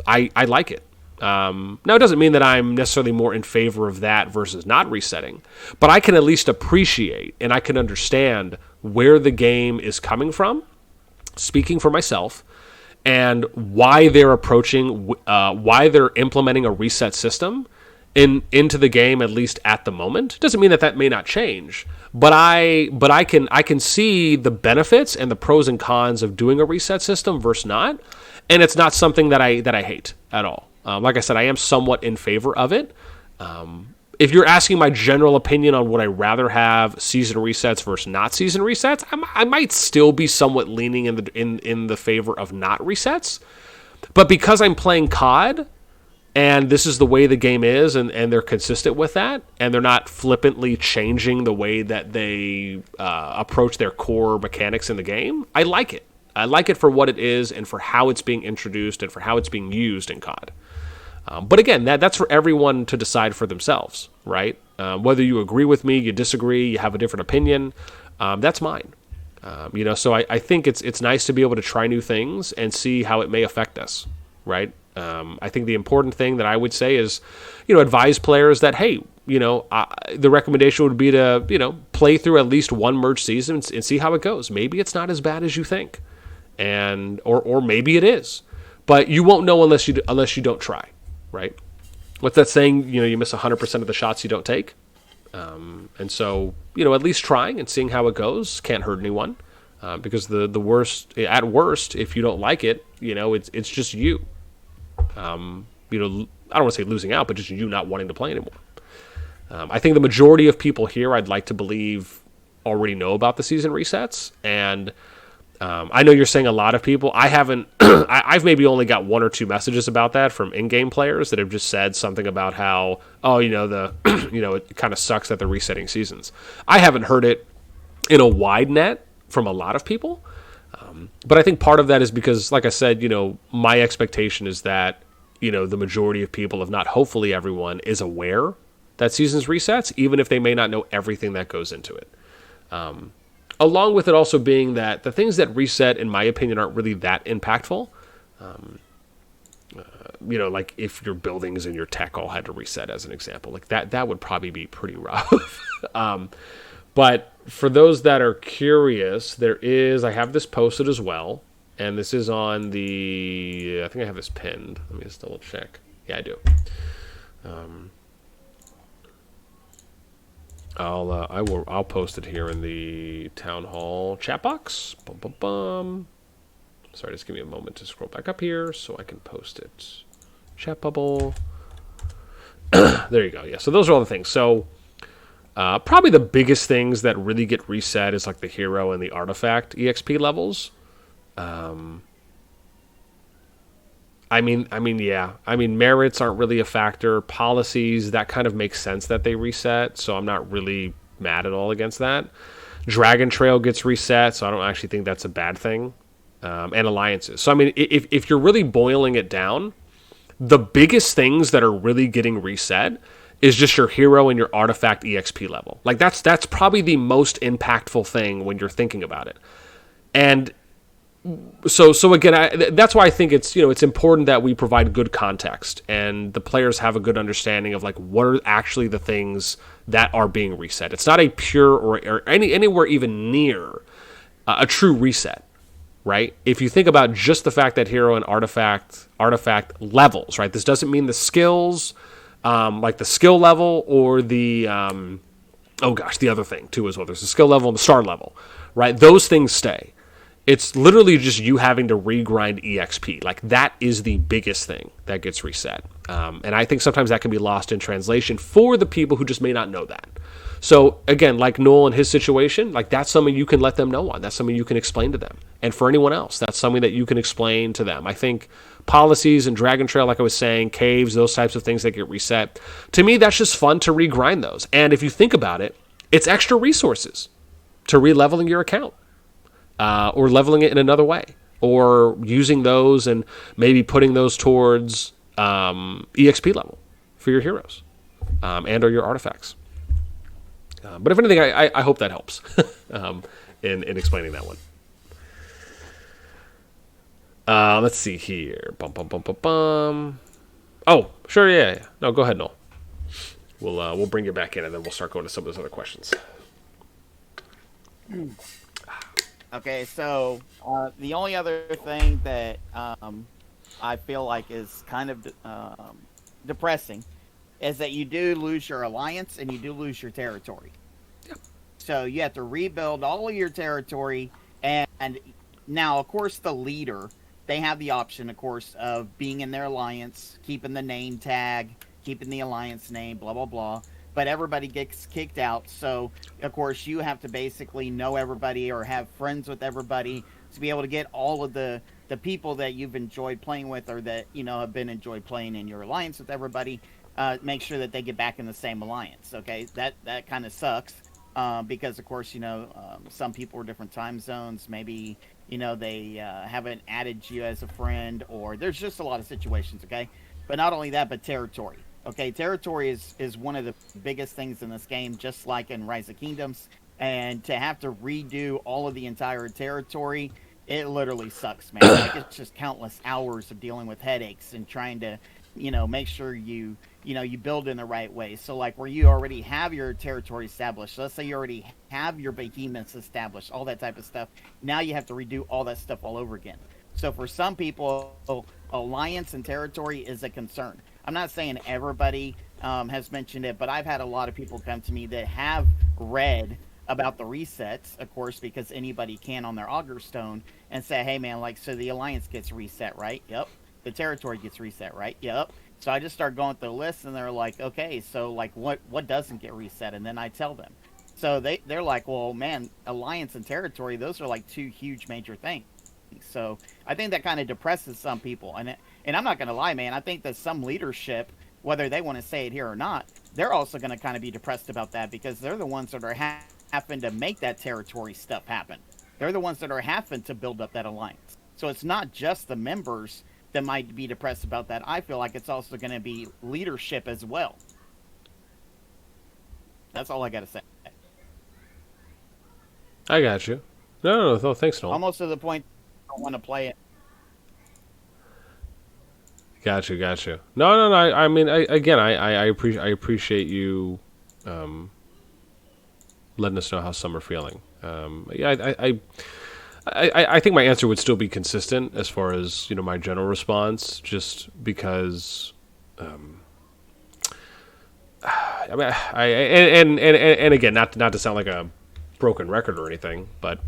I like it. Now, it doesn't mean that I'm necessarily more in favor of that versus not resetting, but I can at least appreciate and I can understand where the game is coming from, speaking for myself, and why they're why they're implementing a reset system into the game, at least at the moment. Doesn't mean that may not change, but I can see the benefits and the pros and cons of doing a reset system versus not, and it's not something that I hate at all. Like I said, I am somewhat in favor of it. If you're asking my general opinion on would I rather have season resets versus not season resets, I might still be somewhat leaning in the favor of not resets. But because I'm playing COD, and this is the way the game is, and they're consistent with that, and they're not flippantly changing the way that they approach their core mechanics in the game, I like it. I like it for what it is and for how it's being introduced and for how it's being used in COD. But again, that's for everyone to decide for themselves, right? Whether you agree with me, you disagree, you have a different opinion, that's mine. So I think it's nice to be able to try new things and see how it may affect us, right? I think the important thing that I would say is, advise players that, hey, the recommendation would be to, play through at least one merge season and see how it goes. Maybe it's not as bad as you think, or maybe it is, but you won't know unless you don't try. Right? What's that saying? You miss 100% of the shots you don't take. And so, at least trying and seeing how it goes can't hurt anyone. Because the worst, at worst, if you don't like it, it's just you. I don't want to say losing out, but just you not wanting to play anymore. I think the majority of people here, I'd like to believe, already know about the season resets. And I know you're saying a lot of people. I haven't. I've maybe only got one or two messages about that from in-game players that have just said something about how, it kind of sucks that they're resetting seasons. I haven't heard it in a wide net from a lot of people, but I think part of that is because, like I said, my expectation is that the majority of people, if not hopefully everyone, is aware that seasons resets, even if they may not know everything that goes into it. Along with it also being that the things that reset, in my opinion, aren't really that impactful. Like if your buildings and your tech all had to reset, as an example, like that would probably be pretty rough. But for those that are curious, I have this posted as well, and this is on I think I have this pinned. Let me just double check. Yeah, I do. I'll post it here in the Townhall chat box. Bum, bum, bum. Sorry, just give me a moment to scroll back up here so I can post it. Chat bubble. There you go. Yeah, so those are all the things. So probably the biggest things that really get reset is like the hero and the artifact EXP levels. Merits aren't really a factor. Policies, that kind of makes sense that they reset, so I'm not really mad at all against that. Dragon Trail gets reset, so I don't actually think that's a bad thing. And alliances. So, if you're really boiling it down, the biggest things that are really getting reset is just your hero and your artifact EXP level. Like, that's probably the most impactful thing when you're thinking about it. And So again, that's why I think it's important that we provide good context and the players have a good understanding of like what are actually the things that are being reset. It's not a pure or anywhere even near a true reset, right? If you think about just the fact that hero and artifact levels, right? This doesn't mean the skills, like the skill level or the the other thing too as well. There's the skill level and the star level, right? Those things stay. It's literally just you having to regrind EXP. Like, that is the biggest thing that gets reset. And I think sometimes that can be lost in translation for the people who just may not know that. So, again, like Noel and his situation, like, that's something you can let them know on. That's something you can explain to them. And for anyone else, that's something that you can explain to them. I think policies and Dragon Trail, like I was saying, caves, those types of things that get reset. To me, that's just fun to regrind those. And if you think about it, it's extra resources to re-leveling your account. Or leveling it in another way, or using those and maybe putting those towards EXP level for your heroes and or your artifacts. But if anything, I hope that helps in explaining that one. Let's see here. Oh, sure, yeah. No, go ahead, Noel. We'll bring you back in, and then we'll start going to some of those other questions. Okay, so the only other thing that I feel like is kind of depressing is that you do lose your alliance and you do lose your territory. Yep. So you have to rebuild all of your territory, and now, of course, the leader, they have the option, of course, of being in their alliance, keeping the name tag, keeping the alliance name, blah, blah, blah. But everybody gets kicked out, so of course you have to basically know everybody or have friends with everybody to be able to get all of the people that you've enjoyed playing with, or that have been enjoyed playing in your alliance with everybody. Make sure that they get back in the same alliance. Okay, that kind of sucks because of course some people are different time zones. Maybe they haven't added you as a friend, or there's just a lot of situations. Okay, but not only that, but territory. Okay, territory is one of the biggest things in this game, just like in Rise of Kingdoms. And to have to redo all of the entire territory, it literally sucks, man. Like, it's just countless hours of dealing with headaches and trying to, make sure you build in the right way. So, like, where you already have your territory established, let's say you already have your behemoths established, all that type of stuff. Now you have to redo all that stuff all over again. So for some people, alliance and territory is a concern. I'm not saying everybody has mentioned it, but I've had a lot of people come to me that have read about the resets, of course, because anybody can on their Augur Stone, and say, hey, man, like, so the alliance gets reset, right? Yep. The territory gets reset, right? Yep. So I just start going through the list, and they're like, okay, so, like, what doesn't get reset? And then I tell them. So they're like, well, man, alliance and territory, those are, like, two huge major things. So I think that kind of depresses some people. And I'm not going to lie, man, I think that some leadership, whether they want to say it here or not, they're also going to kind of be depressed about that, because they're the ones that are having to make that territory stuff happen. They're the ones that are having to build up that alliance. So it's not just the members that might be depressed about that. I feel like it's also going to be leadership as well. That's all I got to say. I got you. No, thanks, Noel. Almost to the point I don't want to play it. Got you. No. I mean, I appreciate you letting us know how some are feeling. I think my answer would still be consistent as far as my general response, just because. I mean, and again, not to sound like a broken record or anything, but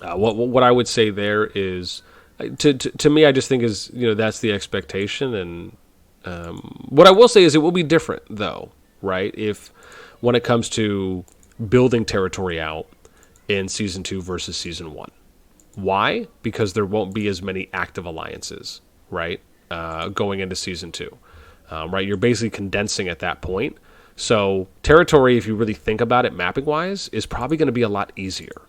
what I would say there is, to me, I just think is that's the expectation, and what I will say is it will be different though, right? If when it comes to building territory out in Season 2 versus Season 1. Why? Because there won't be as many active alliances, right? Going into Season 2. Right? You're basically condensing at that point. So territory, if you really think about it mapping-wise, is probably going to be a lot easier.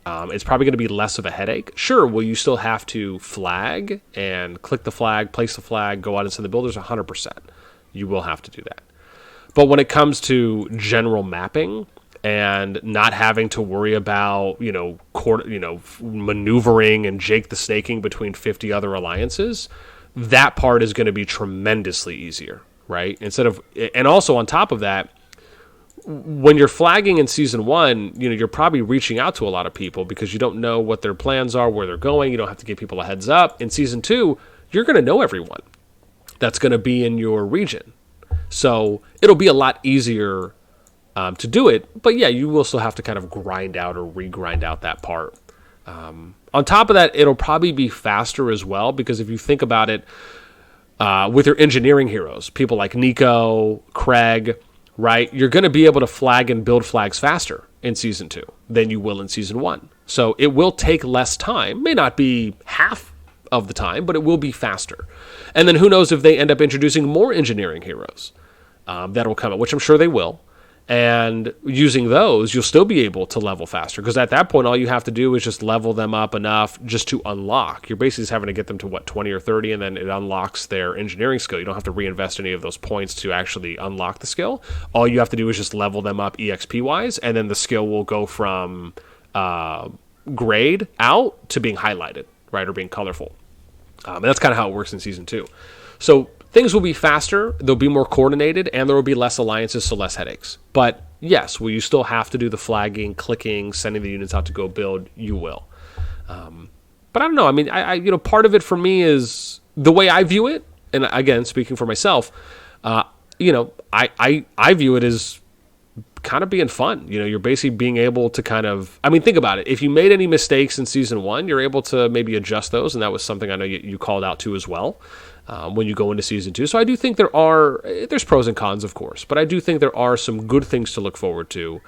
It's probably going to be less of a headache. Sure, will you still have to flag and click the flag, place the flag, go out and send the builders? 100%. You will have to do that. But when it comes to general mapping and not having to worry about, maneuvering and Jake the snaking between 50 other alliances, that part is going to be tremendously easier, right? And also on top of that, when you're flagging in Season 1, you're probably reaching out to a lot of people because you don't know what their plans are, where they're going. You don't have to give people a heads up. In Season 2, you're going to know everyone that's going to be in your region. So it'll be a lot easier to do it. But yeah, you will still have to kind of grind out or re-grind out that part. On top of that, it'll probably be faster as well, because if you think about it, with your engineering heroes, people like Nico, Craig, right, you're going to be able to flag and build flags faster in Season 2 than you will in Season 1. So it will take less time. May not be half of the time, but it will be faster. And then who knows if they end up introducing more engineering heroes that will come out, which I'm sure they will. And using those, you'll still be able to level faster, because at that point, all you have to do is just level them up enough just to unlock. You're basically just having to get them to, 20 or 30, and then it unlocks their engineering skill. You don't have to reinvest any of those points to actually unlock the skill. All you have to do is just level them up EXP-wise, and then the skill will go from grayed out to being highlighted, right, or being colorful. And that's kind of how it works in Season 2. So things will be faster, they'll be more coordinated, and there will be less alliances, so less headaches. But yes, will you still have to do the flagging, clicking, sending the units out to go build? You will. But I don't know. I mean, I part of it for me is the way I view it, and again, speaking for myself, I view it as kind of being fun. You're basically being able to kind of, I mean, think about it. If you made any mistakes in Season 1, you're able to maybe adjust those, and that was something I know you called out to as well. When you go into Season 2. So I do think there's pros and cons, of course, but I do think there are some good things to look forward to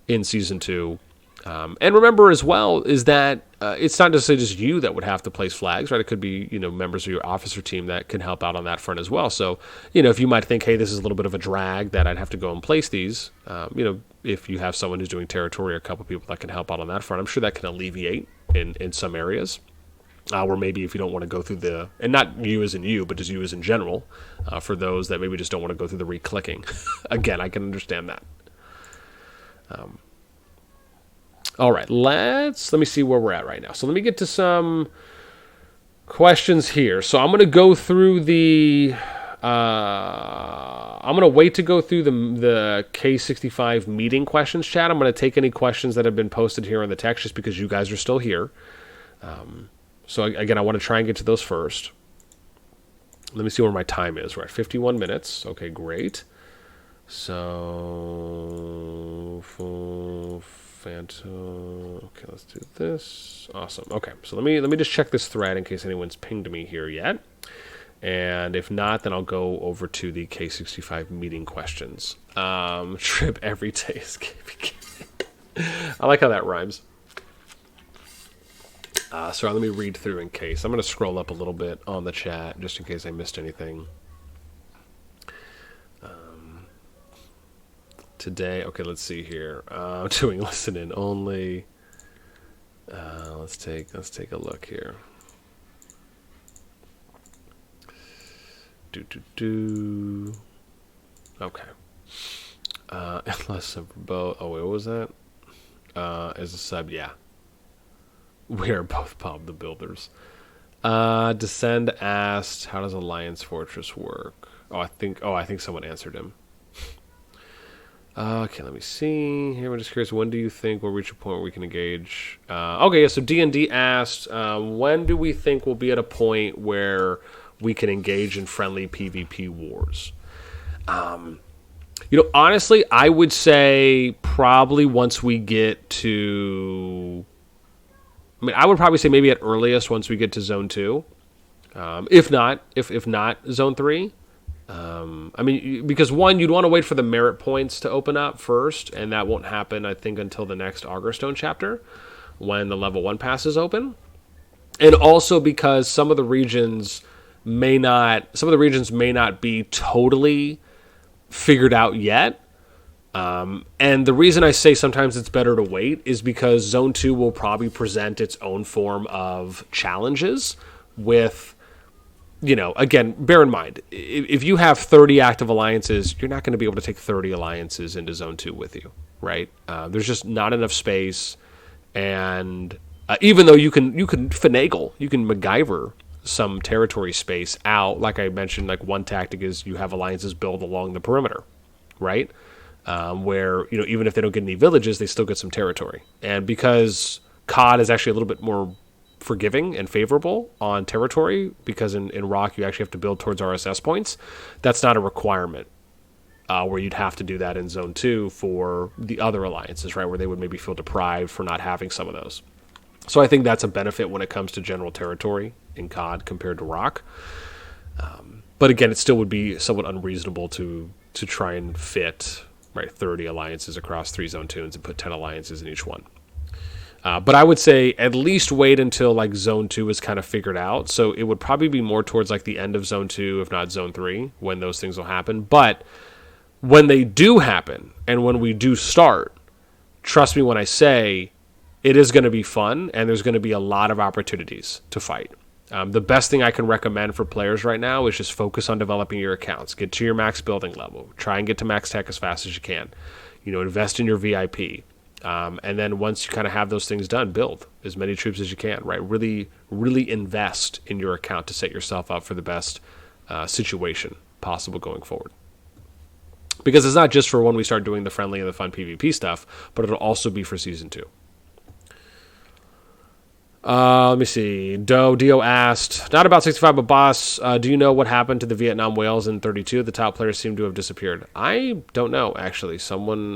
in Season 2. And remember as well is that it's not necessarily just you that would have to place flags, right? It could be, members of your officer team that can help out on that front as well. So, if you might think, hey, this is a little bit of a drag that I'd have to go and place these, if you have someone who's doing territory or a couple people that can help out on that front, I'm sure that can alleviate in some areas. Or maybe if you don't want to go through and not you as in you, but just you as in general, for those that maybe just don't want to go through the re-clicking. Again, I can understand that. All right, let me see where we're at right now. So let me get to some questions here. So I'm going to go through I'm going to wait to go through the K65 meeting questions chat. I'm going to take any questions that have been posted here in the text just because you guys are still here. So again, I want to try and get to those first. Let me see where my time is. We're at 51 minutes. Okay, great. So, Phantom. Okay, let's do this. Awesome. Okay, so let me just check this thread in case anyone's pinged me here yet. And if not, then I'll go over to the K65 meeting questions. Trip every day is KPK. I like how that rhymes. So let me read through in case. I'm going to scroll up a little bit on the chat just in case I missed anything. Today, okay, let's see here. Doing listen in only. Let's take a look here. Okay. Lesson for both. Oh wait, what was that? As a sub, yeah. We are both Bob the Builders. Descend asked, how does Alliance Fortress work? I think someone answered him. Okay, let me see. Here, I'm just curious, when do you think we'll reach a point where we can engage? Okay, so D&D asked, when do we think we'll be at a point where we can engage in friendly PvP wars? Honestly, I would say probably once we get to... I would probably say maybe at earliest once we get to Zone 2. If not Zone 3. Because one, you'd want to wait for the merit points to open up first, and that won't happen, I think, until the next Augerstone chapter, when the level 1 pass is open. And also because some of the regions may not be totally figured out yet. And the reason I say sometimes it's better to wait is because Zone 2 will probably present its own form of challenges with, again, bear in mind, if you have 30 active alliances, you're not going to be able to take 30 alliances into Zone 2 with you, right? There's just not enough space, and even though you can finagle, you can MacGyver some territory space out, like I mentioned, like one tactic is you have alliances build along the perimeter, right? Where, even if they don't get any villages, they still get some territory. And because CoD is actually a little bit more forgiving and favorable on territory, because in Rock you actually have to build towards RSS points, that's not a requirement where you'd have to do that in Zone 2 for the other alliances, right, where they would maybe feel deprived for not having some of those. So I think that's a benefit when it comes to general territory in COD compared to Rock. But again, it still would be somewhat unreasonable to try and fit, right, 30 alliances across 3 Zone 2s and put 10 alliances in each one. But I would say at least wait until like Zone 2 is kind of figured out. So it would probably be more towards like the end of Zone 2, if not Zone 3, when those things will happen. But when they do happen and when we do start, trust me when I say it is going to be fun and there's going to be a lot of opportunities to fight. The best thing I can recommend for players right now is just focus on developing your accounts. Get to your max building level. Try and get to max tech as fast as you can. Invest in your VIP. And then once you kind of have those things done, build as many troops as you can, right? Really, really invest in your account to set yourself up for the best situation possible going forward. Because it's not just for when we start doing the friendly and the fun PvP stuff, but it'll also be for Season 2. Let me see. Dio asked, not about 65, but boss, do you know what happened to the Vietnam whales in 32? The top players seem to have disappeared. I don't know, actually.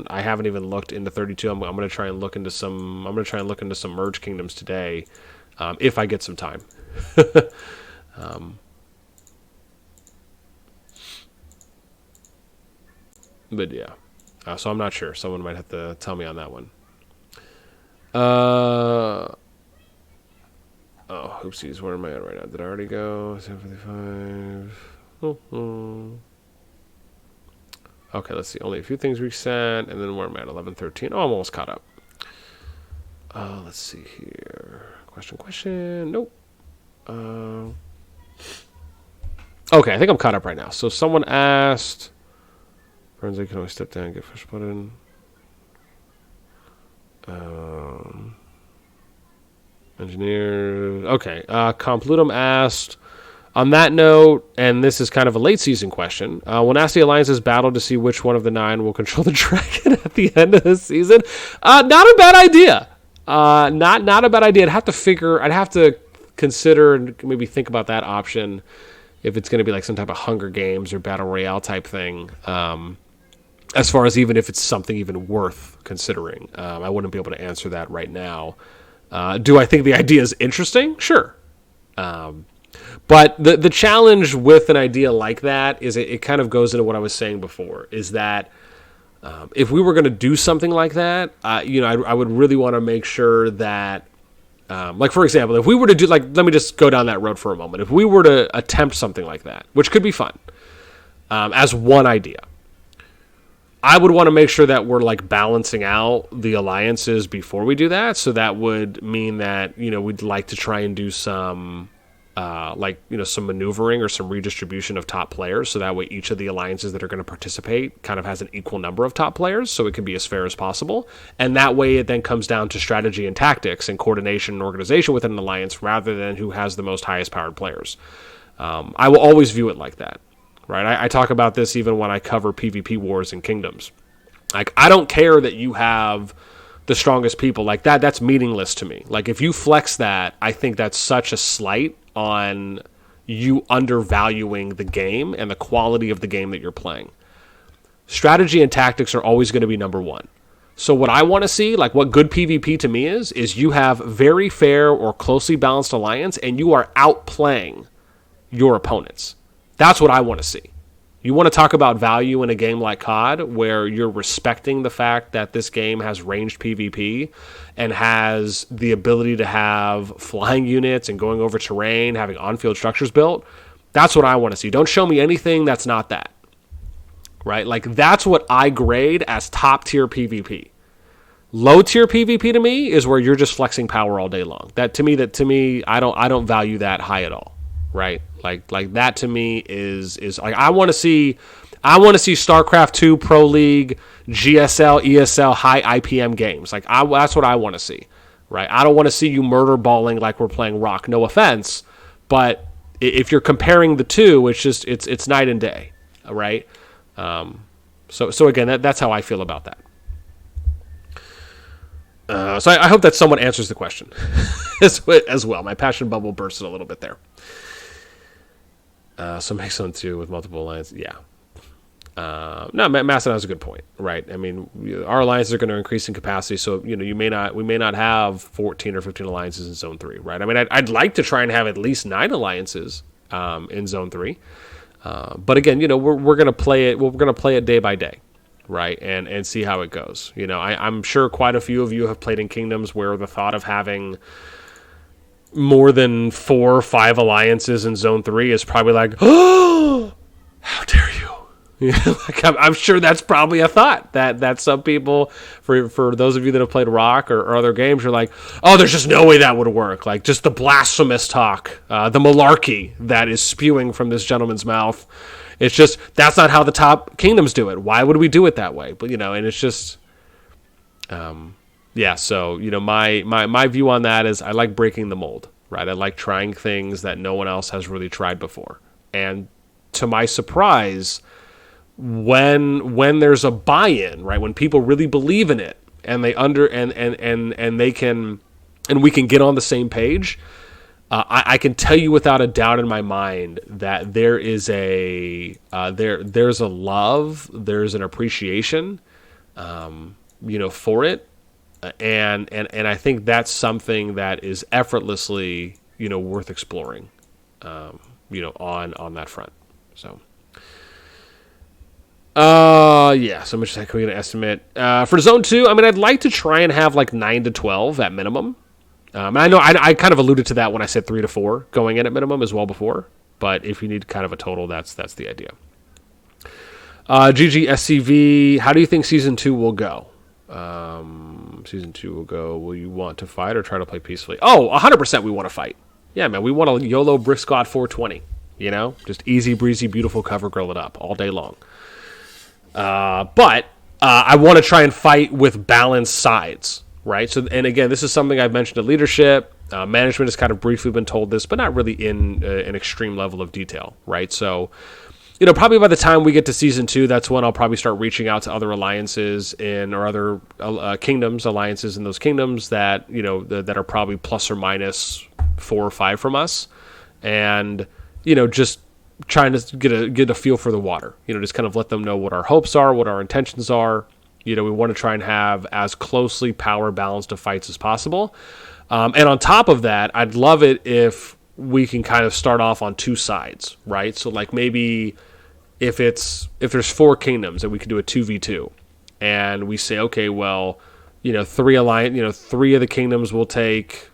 I haven't even looked into 32. I'm going to try and look into some merge kingdoms today, if I get some time. But yeah. So I'm not sure. Someone might have to tell me on that one. Oh, oopsies, where am I at right now? Did I already go? 755. Okay, let's see. Only a few things reset, and then where am I at? 11:13. Oh, I'm almost caught up. Let's see here. Question. Nope. Okay, I think I'm caught up right now. So someone asked, friends, I can always step down and get fresh button. Engineer. Okay. Complutum asked, on that note, and this is kind of a late season question, will NASTi Alliances battle to see which one of the 9 will control the dragon at the end of the season? Not a bad idea. Not a bad idea. I'd have to consider and maybe think about that option if it's going to be like some type of Hunger Games or Battle Royale type thing. As far as even if it's something even worth considering. I wouldn't be able to answer that right now. Do I think the idea is interesting? Sure. But the challenge with an idea like that is it kind of goes into what I was saying before, is that if we were going to do something like that, I would really want to make sure that, like, for example, if we were to do, like, let me just go down that road for a moment. If we were to attempt something like that, which could be fun, as one idea, I would want to make sure that we're like balancing out the alliances before we do that. So that would mean that, we'd like to try and do some, some maneuvering or some redistribution of top players. So that way each of the alliances that are going to participate kind of has an equal number of top players. So it can be as fair as possible. And that way it then comes down to strategy and tactics and coordination and organization within an alliance rather than who has the most highest powered players. I will always view it like that. Right, I talk about this even when I cover PvP wars and kingdoms. Like, I don't care that you have the strongest people. Like, that's meaningless to me. Like, if you flex that, I think that's such a slight on you undervaluing the game and the quality of the game that you're playing. Strategy and tactics are always going to be number one. So what I want to see, like what good PvP to me is you have very fair or closely balanced alliance and you are outplaying your opponents. That's what I want to see. You want to talk about value in a game like COD where you're respecting the fact that this game has ranged PvP and has the ability to have flying units and going over terrain, having on-field structures built. That's what I want to see. Don't show me anything that's not that. Right? Like, that's what I grade as top-tier PvP. Low-tier PvP to me is where you're just flexing power all day long. That to me, I don't value that high at all. Right? Like that to me is like I want to see StarCraft 2 Pro League, GSL, ESL high IPM games. Like that's what I want to see. Right? I don't want to see you murder balling like we're playing Rock. No offense, but if you're comparing the two, it's night and day. Right? So again, that's how I feel about that. So I hope that someone answers the question as well. My passion bubble bursted a little bit there. So make some too with multiple lines. Yeah. No, Mastodon has a good point, right? I mean, our alliances are going to increase in capacity, so we may not have 14 or 15 alliances in Zone 3, right? I mean, I'd like to try and have at least 9 alliances in Zone 3, but again, we're going to play it. We're going to play it day by day, right? And see how it goes. I'm sure quite a few of you have played in Kingdoms where the thought of having more than 4 or 5 alliances in Zone 3 is probably like, oh, how dare you? I'm sure that's probably a thought that some people, for those of you that have played Rock or other games, you're like, oh, there's just no way that would work. Like, just the blasphemous talk, the malarkey that is spewing from this gentleman's mouth. It's just, that's not how the top kingdoms do it. Why would we do it that way? But, and it's just, yeah. So, my view on that is I like breaking the mold, right? I like trying things that no one else has really tried before. And to my surprise, when there's a buy-in, right, when people really believe in it and they and they can, and we can get on the same page, I can tell you without a doubt in my mind that there is there's a love, there's an appreciation, for it, and I think that's something that is effortlessly, worth exploring, on that front. So. Yeah, so much like we're going to estimate. For Zone 2, I mean, I'd like to try and have like 9 to 12 at minimum. I know I kind of alluded to that when I said 3 to 4 going in at minimum as well before, but if you need kind of a total, that's the idea. GGSCV, how do you think Season 2 will go? Season 2 will go, will you want to fight or try to play peacefully? Oh, 100% we want to fight. Yeah, man, we want a YOLO Brick Squad 420, just easy breezy, beautiful cover grill it up all day long. But I want to try and fight with balanced sides, right? So, and again, this is something I've mentioned to leadership. Management has kind of briefly been told this, but not really in an extreme level of detail, right? So, probably by the time we get to Season 2, that's when I'll probably start reaching out to other alliances or other kingdoms, alliances in those kingdoms that, that are probably plus or minus 4 or 5 from us. And, just trying to get a feel for the water, just kind of let them know what our hopes are, what our intentions are. We want to try and have as closely power balanced of fights as possible. And on top of that, I'd love it if we can kind of start off on 2 sides, right? So like maybe if there's 4 kingdoms and we could do a 2v2 and we say, okay, well, 3 of the kingdoms will take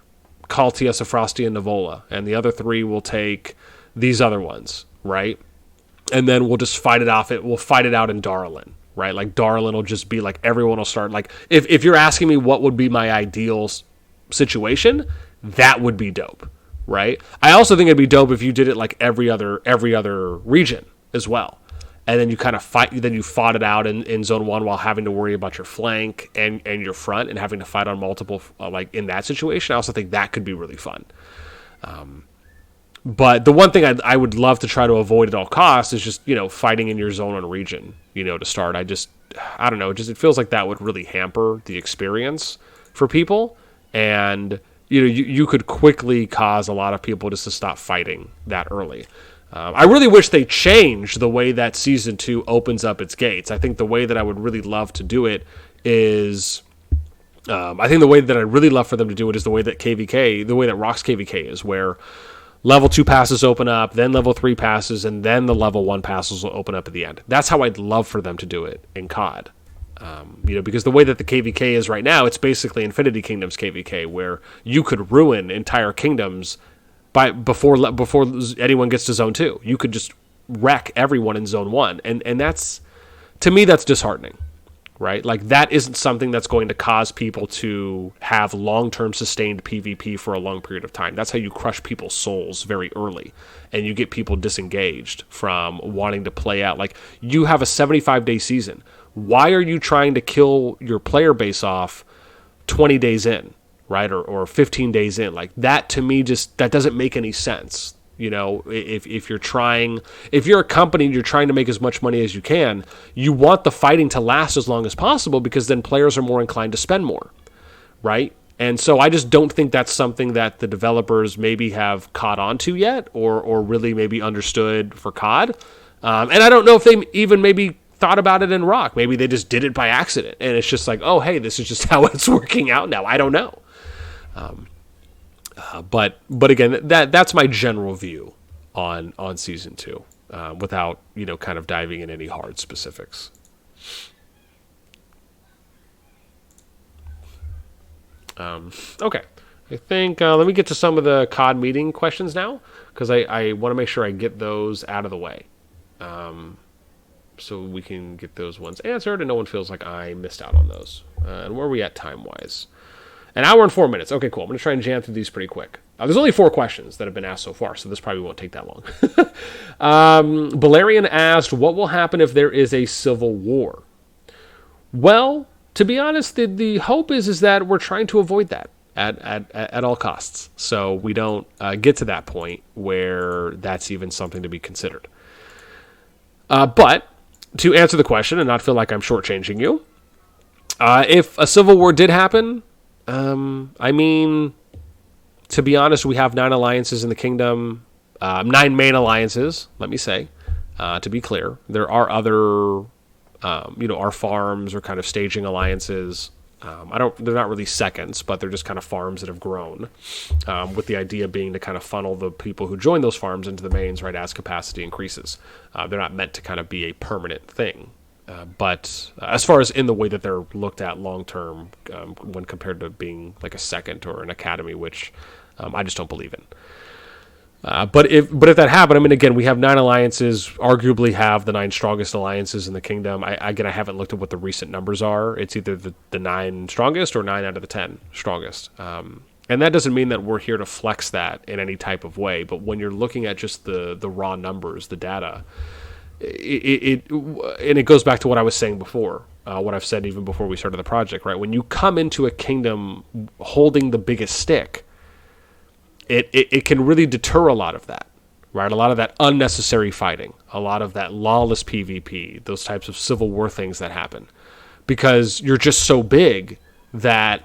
Kaltia, Safrasti, and Navola, and the other 3 will take these other ones, right? And then we'll just fight it off. We'll fight it out in Darlin, right? Like Darlin will just be like everyone will start like if you're asking me what would be my ideal situation, that would be dope, right? I also think it'd be dope if you did it like every other region as well, and then you kind of fought it out in Zone 1 while having to worry about your flank and your front and having to fight on multiple like in that situation. I also think that could be really fun. But the one thing I would love to try to avoid at all costs is just, fighting in your zone and region, to start. I don't know, it feels like that would really hamper the experience for people. And, you could quickly cause a lot of people just to stop fighting that early. I really wish they changed the way that Season 2 opens up its gates. I think the way that I would really love to do it is... I think the way that I'd really love for them to do it is the way that Rock's KVK is, where... Level 2 passes open up, then level 3 passes, and then the level 1 passes will open up at the end. That's how I'd love for them to do it in CoD. Because the way that the KVK is right now, it's basically Infinity Kingdoms KVK, where you could ruin entire kingdoms before anyone gets to Zone 2. You could just wreck everyone in Zone 1. And that's, to me, that's disheartening. Right? Like, that isn't something that's going to cause people to have long-term sustained PvP for a long period of time. That's how you crush people's souls very early, and you get people disengaged from wanting to play out. Like, you have a 75-day season. Why are you trying to kill your player base off 20 days in, right? Or 15 days in? Like, that, to me, that doesn't make any sense. If you're a company and you're trying to make as much money as you can, you want the fighting to last as long as possible, because then players are more inclined to spend more, right? And so I just don't think that's something that the developers maybe have caught on to yet, or really maybe understood for COD. And I don't know if they even maybe thought about it in Rock. Maybe they just did it by accident, and it's just like, oh, hey, this is just how it's working out now. I don't know. But again, that's my general view on season 2, without kind of diving in any hard specifics. Okay, I think let me get to some of the COD meeting questions now, because I want to make sure I get those out of the way, so we can get those ones answered and no one feels like I missed out on those. And where are we at time-wise? An hour and 4 minutes. Okay, cool. I'm going to try and jam through these pretty quick. There's only 4 questions that have been asked so far, so this probably won't take that long. Balerian asked, what will happen if there is a civil war? Well, to be honest, the hope is that we're trying to avoid that at all costs. So we don't get to that point where that's even something to be considered. But to answer the question and not feel like I'm shortchanging you, if a civil war did happen, I mean, to be honest, we have 9 alliances in the kingdom, 9 main alliances, let me say, to be clear. There are other, our farms are kind of staging alliances. They're not really seconds, but they're just kind of farms that have grown, with the idea being to kind of funnel the people who join those farms into the mains, right, as capacity increases. They're not meant to kind of be a permanent thing. But as far as in the way that they're looked at long-term, when compared to being like a second or an academy, which I just don't believe in. But if that happened, I mean, again, we have 9 alliances, arguably have the 9 strongest alliances in the kingdom. I haven't looked at what the recent numbers are. It's either the 9 strongest or 9 out of the 10 strongest. And that doesn't mean that we're here to flex that in any type of way. But when you're looking at just the raw numbers, the data, it goes back to what I was saying before, what I've said even before we started the project, right? When you come into a kingdom holding the biggest stick, it can really deter a lot of that, right? A lot of that unnecessary fighting, a lot of that lawless PvP, those types of civil war things that happen, because you're just so big that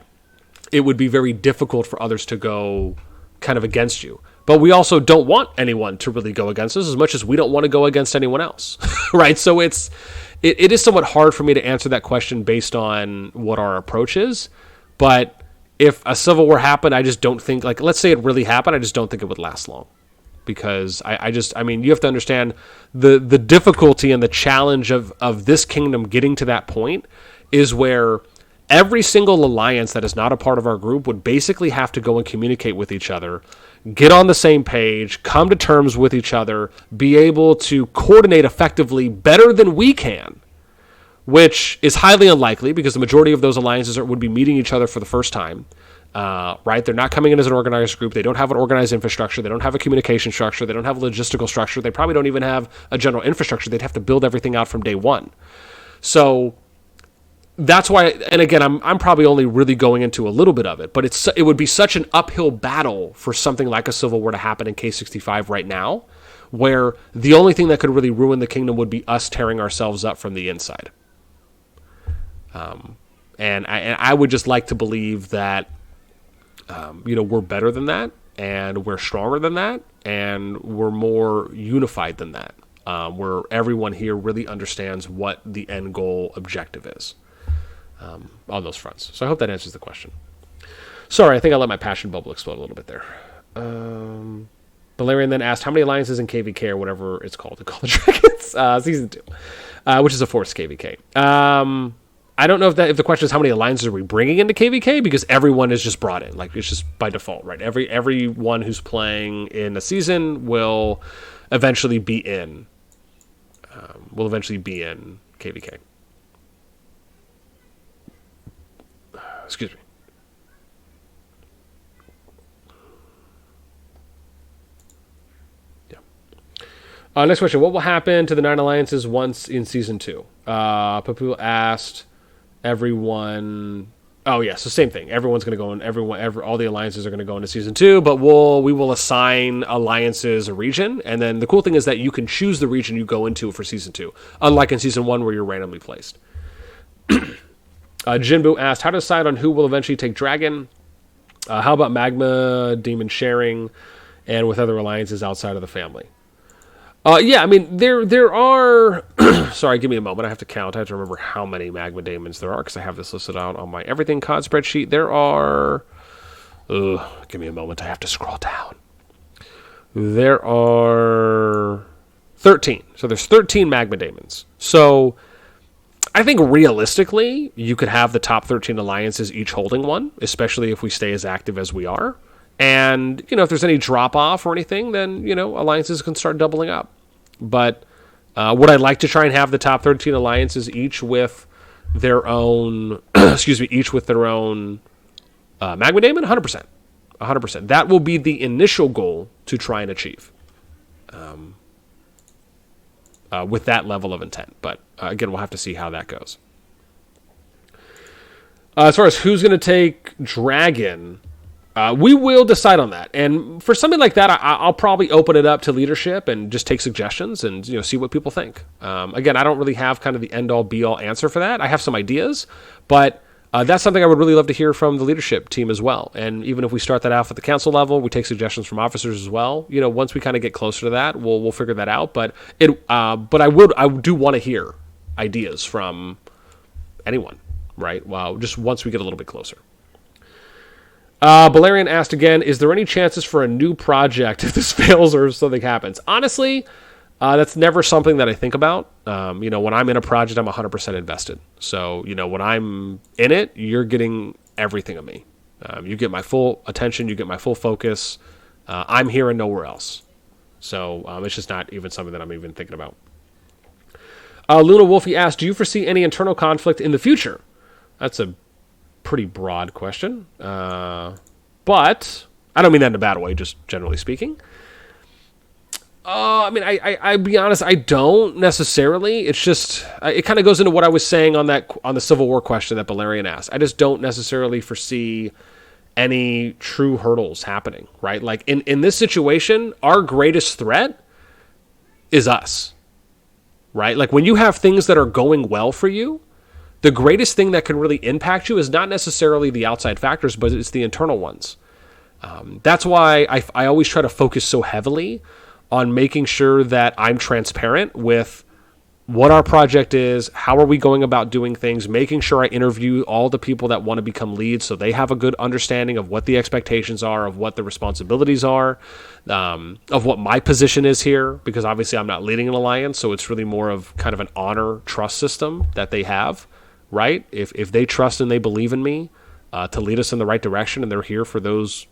it would be very difficult for others to go kind of against you. But we also don't want anyone to really go against us as much as we don't want to go against anyone else, right? So it is somewhat hard for me to answer that question based on what our approach is. But if a civil war happened, I just don't think, like, let's say it really happened, I just don't think it would last long. Because I mean, you have to understand the difficulty and the challenge of this kingdom getting to that point is where every single alliance that is not a part of our group would basically have to go and communicate with each other, get on the same page, come to terms with each other, be able to coordinate effectively better than we can, which is highly unlikely because the majority of those alliances would be meeting each other for the first time, right? They're not coming in as an organized group. They don't have an organized infrastructure. They don't have a communication structure. They don't have a logistical structure. They probably don't even have a general infrastructure. They'd have to build everything out from day one. So that's why, and again, I'm probably only really going into a little bit of it, but it would be such an uphill battle for something like a civil war to happen in K65 right now, where the only thing that could really ruin the kingdom would be us tearing ourselves up from the inside. And I would just like to believe that, we're better than that, and we're stronger than that, and we're more unified than that, where everyone here really understands what the end goal objective is. On those fronts. So I hope that answers the question. Sorry, I think I let my passion bubble explode a little bit there. Balerian then asked, how many alliances in KVK or whatever it's called to Call the Dragons? Season 2, which is a forced KVK. I don't know if the question is how many alliances are we bringing into KVK, because everyone is just brought in. Like, it's just by default, right? Everyone who's playing in a season will eventually be in. KVK. Excuse me. Yeah. Next question. What will happen to the 9 alliances once in Season 2? Papu asked everyone... Oh, yeah, so same thing. Everyone's going to go in... all the alliances are going to go into Season 2, but we will assign alliances a region, and then the cool thing is that you can choose the region you go into for Season 2, unlike in Season 1 where you're randomly placed. Jinbu asked, how to decide on who will eventually take Dragon? How about Magma, Demon sharing, and with other alliances outside of the family? Yeah, I mean, there are... Sorry, give me a moment. I have to count. I have to remember how many magma daemons there are, because I have this listed out on my everything COD spreadsheet. There are... give me a moment. I have to scroll down. There are 13. So there's 13 magma daemons. So I think realistically, you could have the top 13 alliances each holding one, especially if we stay as active as we are. And, if there's any drop-off or anything, then, alliances can start doubling up. But would I like to try and have the top 13 alliances each with their own, each with their own magma daemon? 100%. 100%. That will be the initial goal to try and achieve with that level of intent. But, again, we'll have to see how that goes. As far as who's going to take Dragon... we will decide on that. And for something like that, I'll probably open it up to leadership and just take suggestions and see what people think. Again, I don't really have kind of the end-all, be-all answer for that. I have some ideas, but that's something I would really love to hear from the leadership team as well. And even if we start that off at the council level, we take suggestions from officers as well. Once we kind of get closer to that, we'll figure that out. But I do want to hear ideas from anyone, right? Wow, just once we get a little bit closer. Balerian asked again, is there any chances for a new project if this fails or if something happens? Honestly, that's never something that I think about. When I'm in a project, I'm 100% invested. So, when I'm in it, you're getting everything of me. You get my full attention, you get my full focus. I'm here and nowhere else. So it's just not even something that I'm even thinking about. Luna Wolfie asked, do you foresee any internal conflict in the future? That's a pretty broad question, but I don't mean that in a bad way, just generally speaking. I be honest, I don't necessarily. It's just it kind of goes into what I was saying on the Civil War question that Balerian asked. I just don't necessarily foresee any true hurdles happening, right? Like in this situation, our greatest threat is us, right? Like when you have things that are going well for you, the greatest thing that can really impact you is not necessarily the outside factors, but it's the internal ones. That's why I always try to focus so heavily on making sure that I'm transparent with what our project is, how are we going about doing things, making sure I interview all the people that want to become leads so they have a good understanding of what the expectations are, of what the responsibilities are, of what my position is here, because obviously I'm not leading an alliance, so it's really more of kind of an honor trust system that they have. Right? If they trust and they believe in me to lead us in the right direction, and they're here for those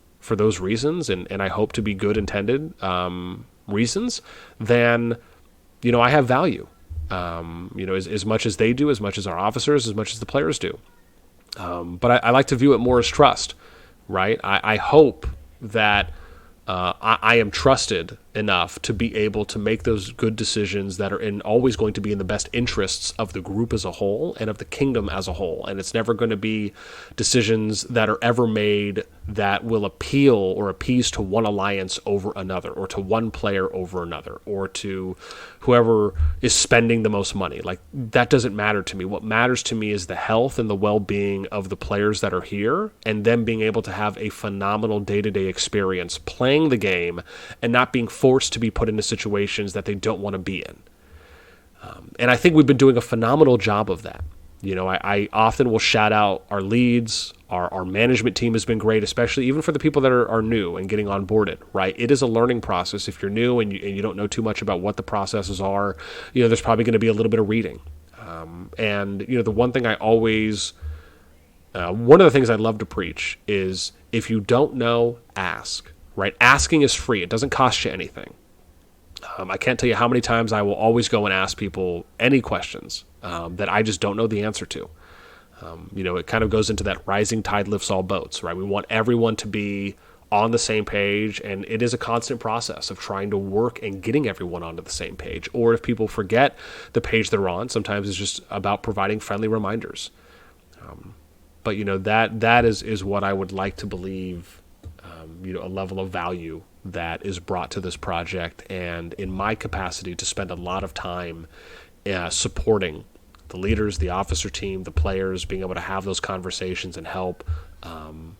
reasons, and I hope to be good intended reasons, then I have value. As much as they do, as much as our officers, as much as the players do. But I like to view it more as trust. Right? I hope that I am trusted enough to be able to make those good decisions that are always going to be in the best interests of the group as a whole and of the kingdom as a whole. And it's never going to be decisions that are ever made that will appeal or appease to one alliance over another, or to one player over another, or to whoever is spending the most money. Like, that doesn't matter to me. What matters to me is the health and the well-being of the players that are here, and them being able to have a phenomenal day-to-day experience playing the game and not being forced to be put into situations that they don't want to be in. And I think we've been doing a phenomenal job of that. I often will shout out our leads. Our management team has been great, especially even for the people that are new and getting onboarded, right? It is a learning process. If you're new and you don't know too much about what the processes are, there's probably going to be a little bit of reading. The one thing one of the things I love to preach is, if you don't know, ask, right? Asking is free. It doesn't cost you anything. I can't tell you how many times I will always go and ask people any questions that I just don't know the answer to. It kind of goes into that rising tide lifts all boats, right? We want everyone to be on the same page, and it is a constant process of trying to work and getting everyone onto the same page. Or if people forget the page they're on, sometimes it's just about providing friendly reminders. But that is what I would like to believe, a level of value that is brought to this project, and in my capacity to spend a lot of time supporting the leaders, the officer team, the players, being able to have those conversations and help,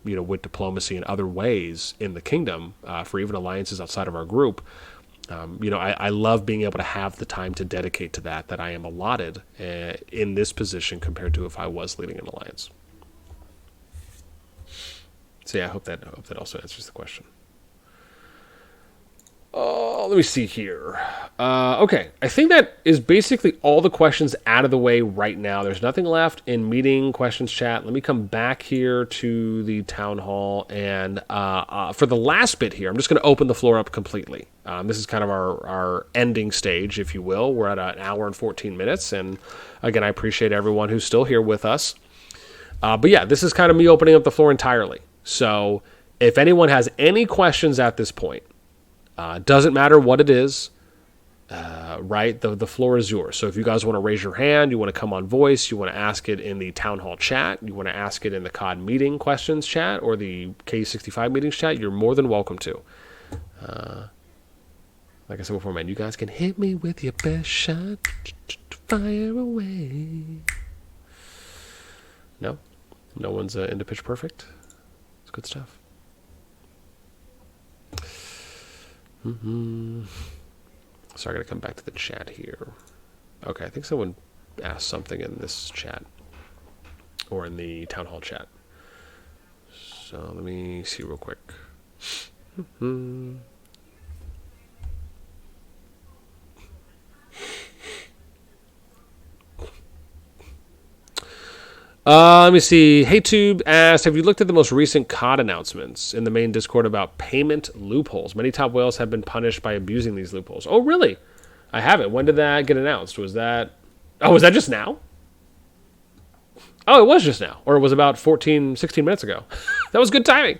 with diplomacy and other ways in the kingdom, for even alliances outside of our group. I love being able to have the time to dedicate to that I am allotted in this position compared to if I was leading an alliance. So yeah, I hope that also answers the question. Oh, let me see here. Okay, I think that is basically all the questions out of the way right now. There's nothing left in meeting questions chat. Let me come back here to the town hall, and for the last bit here, I'm just going to open the floor up completely. This is kind of our ending stage, if you will. We're at an hour and 14 minutes, and again, I appreciate everyone who's still here with us. But yeah, this is kind of me opening up the floor entirely. So if anyone has any questions at this point, doesn't matter what it is, right? The floor is yours. So if you guys want to raise your hand, you want to come on voice, you want to ask it in the Town Hall chat, you want to ask it in the COD meeting questions chat or the K65 meetings chat, you're more than welcome to. Like I said before, man, you guys can hit me with your best shot. Fire away. No? No one's into Pitch Perfect? It's good stuff. So I gotta come back to the chat here. Okay, I think someone asked something in this chat or in the town hall chat. So let me see real quick. Let me see. HeyTube asked, have you looked at the most recent COD announcements in the main Discord about payment loopholes? Many top whales have been punished by abusing these loopholes. Oh, really? I haven't. When did that get announced? Was that just now? Oh, it was just now. Or it was about 16 minutes ago. That was good timing.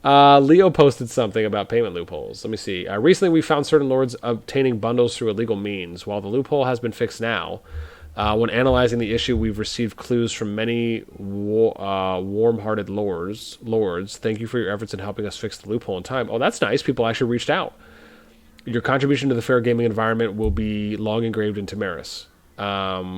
Leo posted something about payment loopholes. Let me see. Recently, we found certain lords obtaining bundles through illegal means. While the loophole has been fixed now, when analyzing the issue, we've received clues from many warm-hearted lords. Thank you for your efforts in helping us fix the loophole in time. Oh, that's nice. People actually reached out. Your contribution to the fair gaming environment will be long engraved in Tamaris.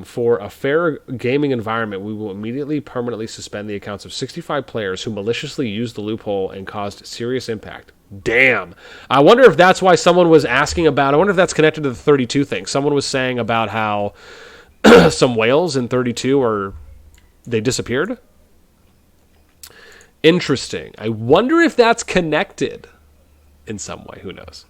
For a fair gaming environment, we will immediately permanently suspend the accounts of 65 players who maliciously used the loophole and caused serious impact. Damn. I wonder if that's why someone was asking about... I wonder if that's connected to the 32 thing. Someone was saying about how some whales in 32 they disappeared. Interesting. I wonder if that's connected in some way. Who knows?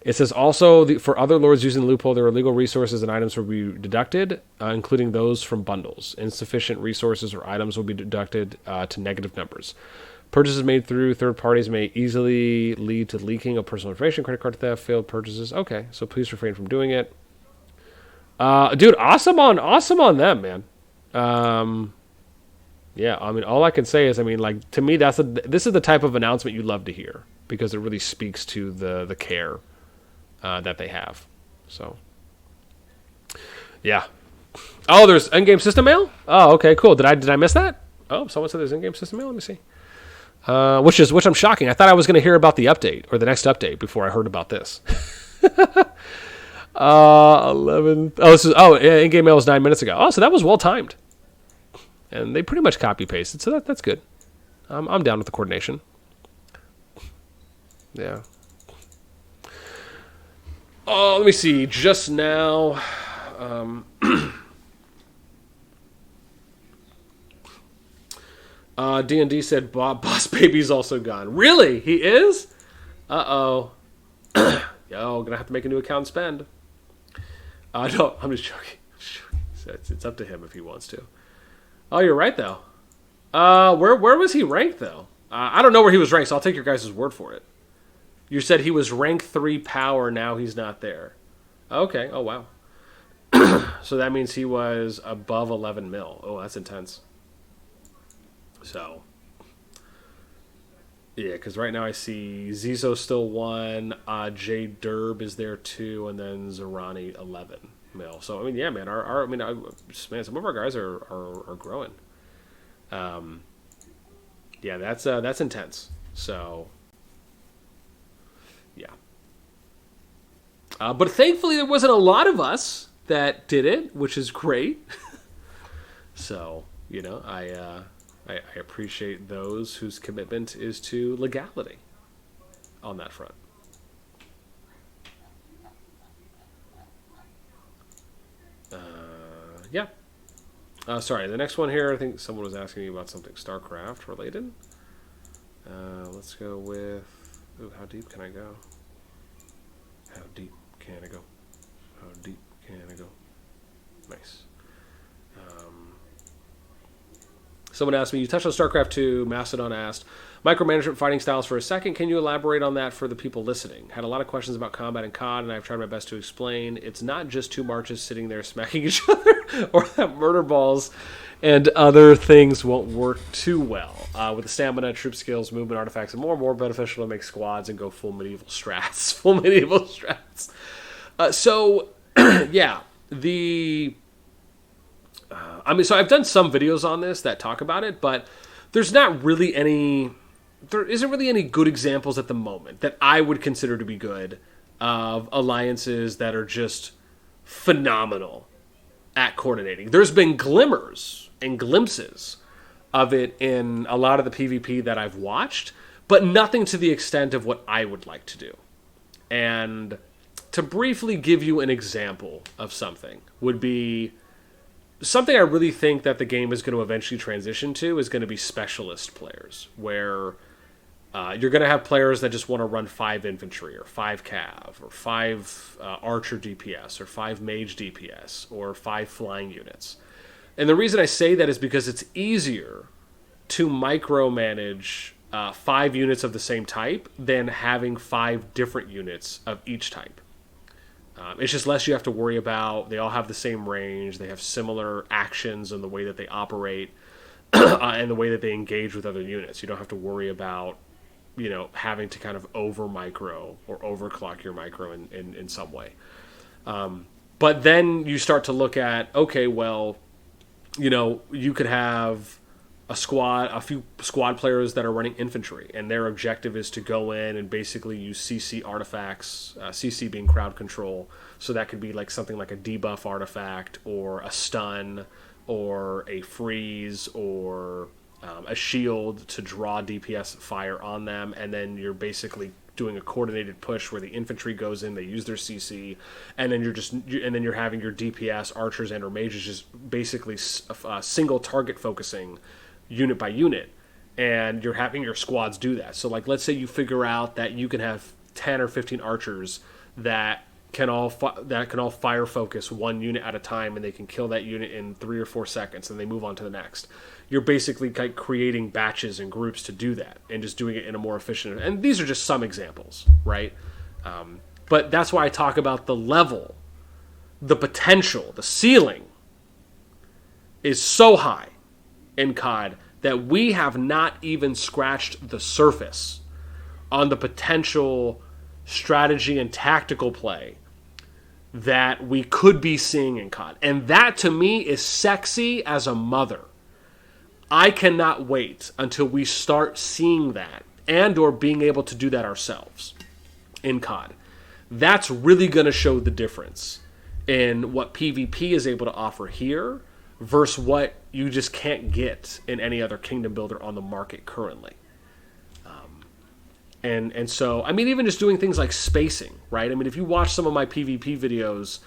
It says also for other lords using the loophole, their illegal resources and items will be deducted, including those from bundles. Insufficient resources or items will be deducted to negative numbers. Purchases made through third parties may easily lead to leaking of personal information, credit card theft, failed purchases. Okay, so please refrain from doing it. Dude, awesome on them, man. Yeah, I mean, all I can say is, I mean, like, to me, this is the type of announcement you love to hear because it really speaks to the care that they have. So, yeah. Oh, there's in-game system mail? Oh, okay, cool. Did I miss that? Oh, someone said there's in-game system mail. Let me see. Which I'm shocking. I thought I was going to hear about the update or the next update before I heard about this. 11. In-game mail was 9 minutes ago. Oh, so that was well timed. And they pretty much copy pasted, so that's good. I'm down with the coordination. Yeah. Oh, let me see. Just now, D&D said Boss Baby's also gone. Really? He is? Uh-oh. Yo, gonna have to make a new account and spend. No, I'm just joking. It's up to him if he wants to. Oh, you're right, though. Where was he ranked, though? I don't know where he was ranked, so I'll take your guys' word for it. You said he was rank 3 power, now he's not there. Okay, oh wow. So that means he was above 11 mil. Oh, that's intense. So, yeah, because right now I see Zizo still 1, J Derb is there 2, and then Zerani 11 mil. So, I mean, yeah, man, man, some of our guys are growing. Yeah, that's intense. So, yeah. But thankfully there wasn't a lot of us that did it, which is great. So, you know, I appreciate those whose commitment is to legality on that front. Yeah. Sorry, the next one here, I think someone was asking me about something StarCraft related. Let's go with... Ooh, how deep can I go? How deep can I go? How deep can I go? Nice. Someone asked me, you touched on StarCraft 2, Mastodon asked, micromanagement fighting styles for a second. Can you elaborate on that for the people listening? Had a lot of questions about combat and CoD, and I've tried my best to explain. It's not just two marches sitting there smacking each other, or that murder balls and other things won't work too well. With the stamina, troop skills, movement artifacts, and more beneficial to make squads and go full medieval strats. Full medieval strats. Yeah, so I've done some videos on this that talk about it, but there isn't really any good examples at the moment that I would consider to be good of alliances that are just phenomenal at coordinating. There's been glimmers and glimpses of it in a lot of the PvP that I've watched, but nothing to the extent of what I would like to do. And to briefly give you an example of something would be something I really think that the game is going to eventually transition to is going to be specialist players, where you're going to have players that just want to run 5 infantry or 5 cav or 5 archer DPS or 5 mage DPS or 5 flying units. And the reason I say that is because it's easier to micromanage 5 units of the same type than having 5 different units of each type. It's just less you have to worry about. They all have the same range. They have similar actions in the way that they operate and the way that they engage with other units. You don't have to worry about, having to kind of over micro or overclock your micro in some way. But then you start to look at, okay, well, you could have a few squad players that are running infantry, and their objective is to go in and basically use CC artifacts, CC being crowd control, so that could be like something like a debuff artifact, or a stun, or a freeze, or a shield to draw DPS fire on them, and then you're basically doing a coordinated push where the infantry goes in, they use their CC, and then you're having your DPS, archers, and or mages just basically single target focusing unit by unit, and you're having your squads do that. So, like, let's say you figure out that you can have 10 or 15 archers that can all fire focus one unit at a time, and they can kill that unit in 3 or 4 seconds, and they move on to the next. You're basically like creating batches and groups to do that, and just doing it in a more efficient. And these are just some examples, right? But that's why I talk about the level, the potential, the ceiling is so high in CoD that we have not even scratched the surface on the potential strategy and tactical play that we could be seeing in CoD. And that, to me, is sexy as a mother. I cannot wait until we start seeing that and or being able to do that ourselves in CoD. That's really going to show the difference in what PvP is able to offer here versus what you just can't get in any other kingdom builder on the market currently. And so, I mean, even just doing things like spacing, right? I mean, if you watch some of my PvP videos,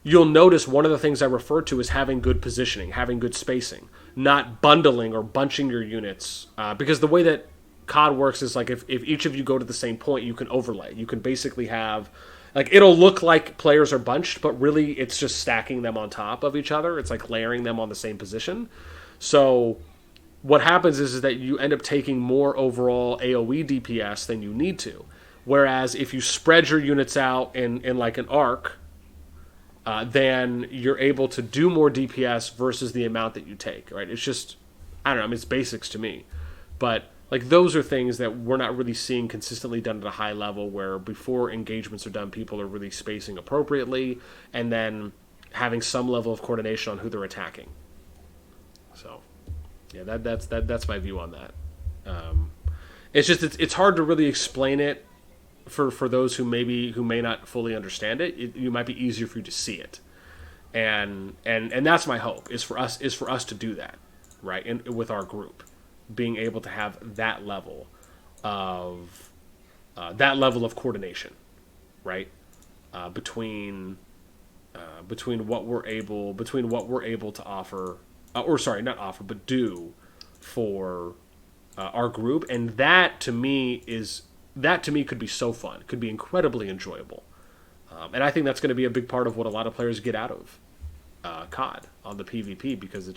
you'll notice one of the things I refer to is having good positioning, having good spacing, not bundling or bunching your units. Because the way that CoD works is like if each of you go to the same point, you can overlay. You can basically have... Like, it'll look like players are bunched, but really it's just stacking them on top of each other. It's like layering them on the same position. So what happens is that you end up taking more overall AoE DPS than you need to. Whereas if you spread your units out in like an arc, then you're able to do more DPS versus the amount that you take, right? It's just, I don't know, I mean, it's basics to me. But like, those are things that we're not really seeing consistently done at a high level, where before engagements are done, people are really spacing appropriately and then having some level of coordination on who they're attacking. So, yeah, that's my view on that. It's just it's hard to really explain it for those who may not fully understand it. It might be easier for you to see it, and that's my hope is for us to do that, right? And with our group, being able to have that level of coordination, right, between between what we're able to offer, or sorry, not offer, but do for our group, and that to me could be so fun, could be incredibly enjoyable, and I think that's going to be a big part of what a lot of players get out of COD on the PvP, because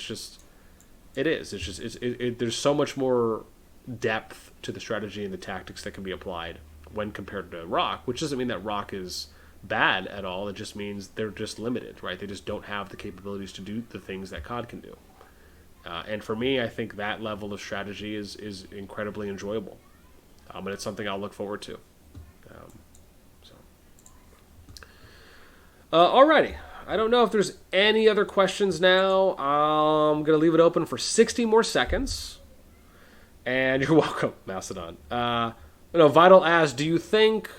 there's so much more depth to the strategy and the tactics that can be applied when compared to Rock, which doesn't mean that Rock is bad at all. It just means they're just limited, right? They just don't have the capabilities to do the things that COD can do. And for me, I think that level of strategy is incredibly enjoyable, and it's something I'll look forward to. Alrighty. I don't know if there's any other questions now. I'm going to leave it open for 60 more seconds. And you're welcome, Mastodon. Vital asks, do you think...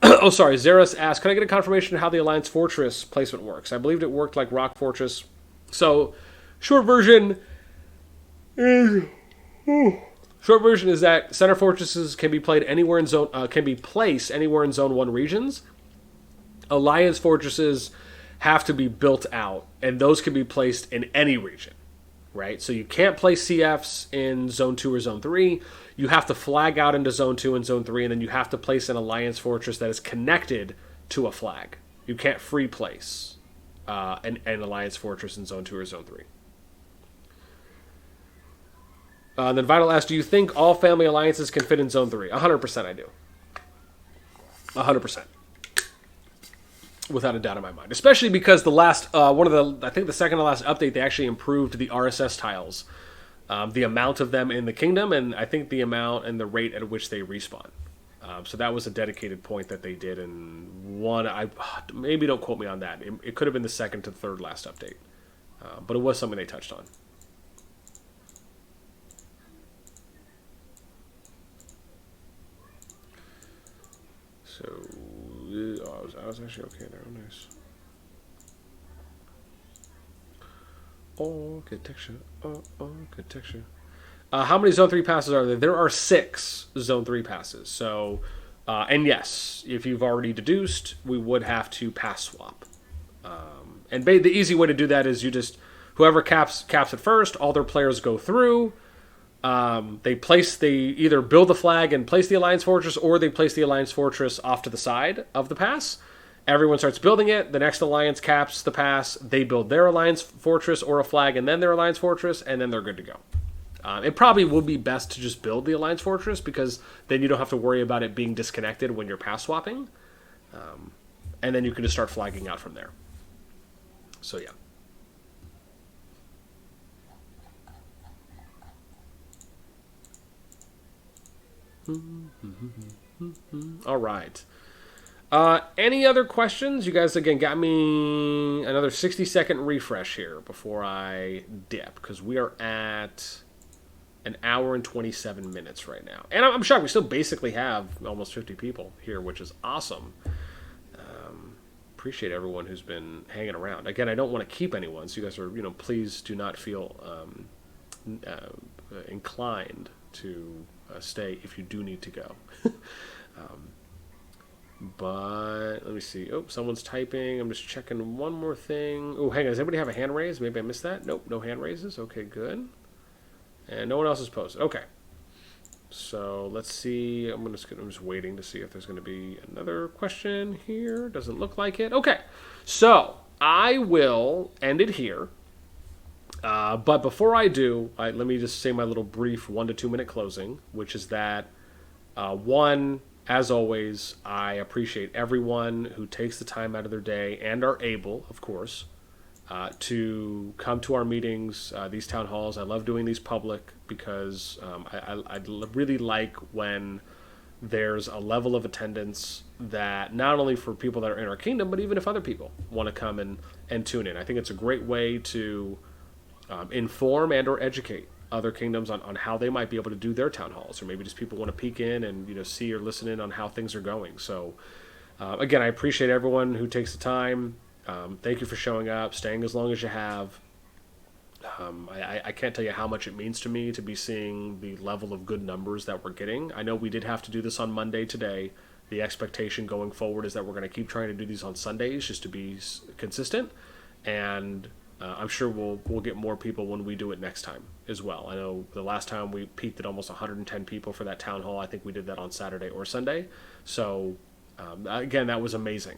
oh, sorry. Zeros asks, can I get a confirmation of how the Alliance Fortress placement works? I believed it worked like Rock Fortress. So, short version is that center fortresses can be played anywhere in placed anywhere in Zone 1 regions. Alliance fortresses have to be built out, and those can be placed in any region, right? So you can't place CFs in Zone 2 or Zone 3. You have to flag out into Zone 2 and Zone 3, and then you have to place an Alliance fortress that is connected to a flag. You can't free place an Alliance fortress in Zone 2 or Zone 3. Then Vital asks, do you think all family alliances can fit in Zone 3? 100% I do. 100%. Without a doubt in my mind. Especially because the last, I think the second to last update, they actually improved the RSS tiles. The amount of them in the kingdom, and I think the amount and the rate at which they respawn. So that was a dedicated point that they did, and maybe don't quote me on that. It could have been the second to third last update. But it was something they touched on. So, I was actually okay there. Nice. Architecture. Architecture. How many Zone 3 passes are there? There are 6 Zone 3 passes. So, and yes, if you've already deduced, we would have to pass swap. And the easy way to do that is whoever caps it first, all their players go through. They either build the flag and place the Alliance Fortress, or they place the Alliance Fortress off to the side of the pass. Everyone starts building it. The next Alliance caps the pass. They build their Alliance Fortress or a flag and then their Alliance Fortress, and then they're good to go. It probably would be best to just build the Alliance Fortress, because then you don't have to worry about it being disconnected when you're pass swapping. And then you can just start flagging out from there. So, yeah. All right. Any other questions? You guys, again, got me another 60-second refresh here before I dip, because we are at an hour and 27 minutes right now. And I'm shocked. We still basically have almost 50 people here, which is awesome. Appreciate everyone who's been hanging around. Again, I don't want to keep anyone, so you guys are, please do not feel inclined to stay if you do need to go. But let me see. Oh, someone's typing. I'm just checking one more thing. Oh, hang on. Does anybody have a hand raise? Maybe I missed that. Nope, no hand raises. Okay, good. And no one else has posted. Okay. So let's see. I'm just waiting to see if there's going to be another question here. Doesn't look like it. Okay. So I will end it here. But before I do, let me just say my little brief 1 to 2 minute closing, which is that, one, as always, I appreciate everyone who takes the time out of their day and are able, of course, to come to our meetings, these town halls. I love doing these public because I really like when there's a level of attendance that not only for people that are in our kingdom, but even if other people want to come and tune in. I think it's a great way to inform and or educate other kingdoms on how they might be able to do their town halls, or maybe just people want to peek in and see or listen in on how things are going. So again, I appreciate everyone who takes the time. Thank you for showing up, staying as long as you have. I can't tell you how much it means to me to be seeing the level of good numbers that we're getting. I know we did have to do this on Monday today The expectation going forward is that we're going to keep trying to do these on Sundays just to be consistent, and I'm sure we'll get more people when we do it next time as well. I know the last time we peaked at almost 110 people for that town hall. I think we did that on Saturday or Sunday. So again, that was amazing.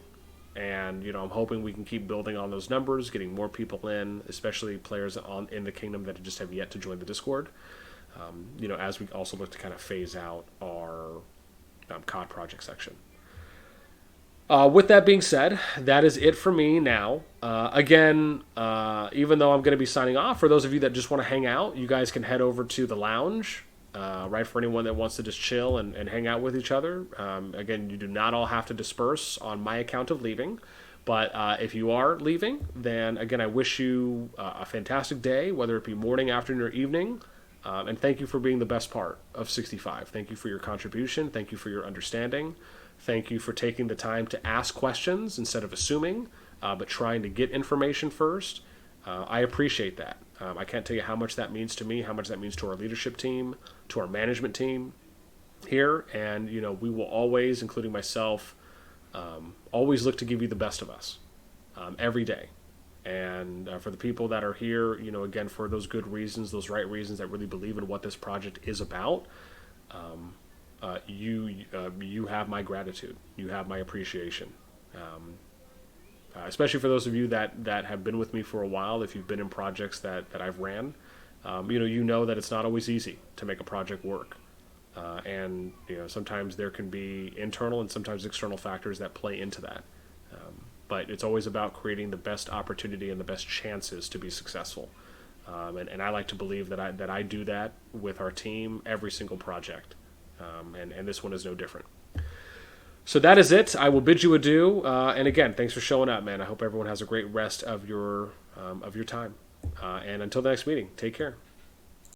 And I'm hoping we can keep building on those numbers, getting more people in, especially players in the kingdom that just have yet to join the Discord. As we also look to kind of phase out our COD project section. With that being said, that is it for me now. Again, even though I'm going to be signing off, for those of you that just want to hang out, you guys can head over to the lounge, right, for anyone that wants to just chill and hang out with each other. Again, you do not all have to disperse on my account of leaving, but if you are leaving, then again, I wish you a fantastic day, whether it be morning, afternoon, or evening. And thank you for being the best part of 65. Thank you for your contribution. Thank you for your understanding. Thank you for taking the time to ask questions instead of assuming, but trying to get information first. I appreciate that. I can't tell you how much that means to me, how much that means to our leadership team, to our management team here. And, we will always, including myself, always look to give you the best of us every day. And for the people that are here, again, for those good reasons, those right reasons, that really believe in what this project is about, you have my gratitude. You have my appreciation. Especially for those of you that have been with me for a while, if you've been in projects that I've ran, you know that it's not always easy to make a project work. And sometimes there can be internal and sometimes external factors that play into that. But it's always about creating the best opportunity and the best chances to be successful. And I like to believe that I do that with our team every single project. And this one is no different. So that is it. I will bid you adieu. And again, thanks for showing up, man. I hope everyone has a great rest of your time. And until the next meeting, take care.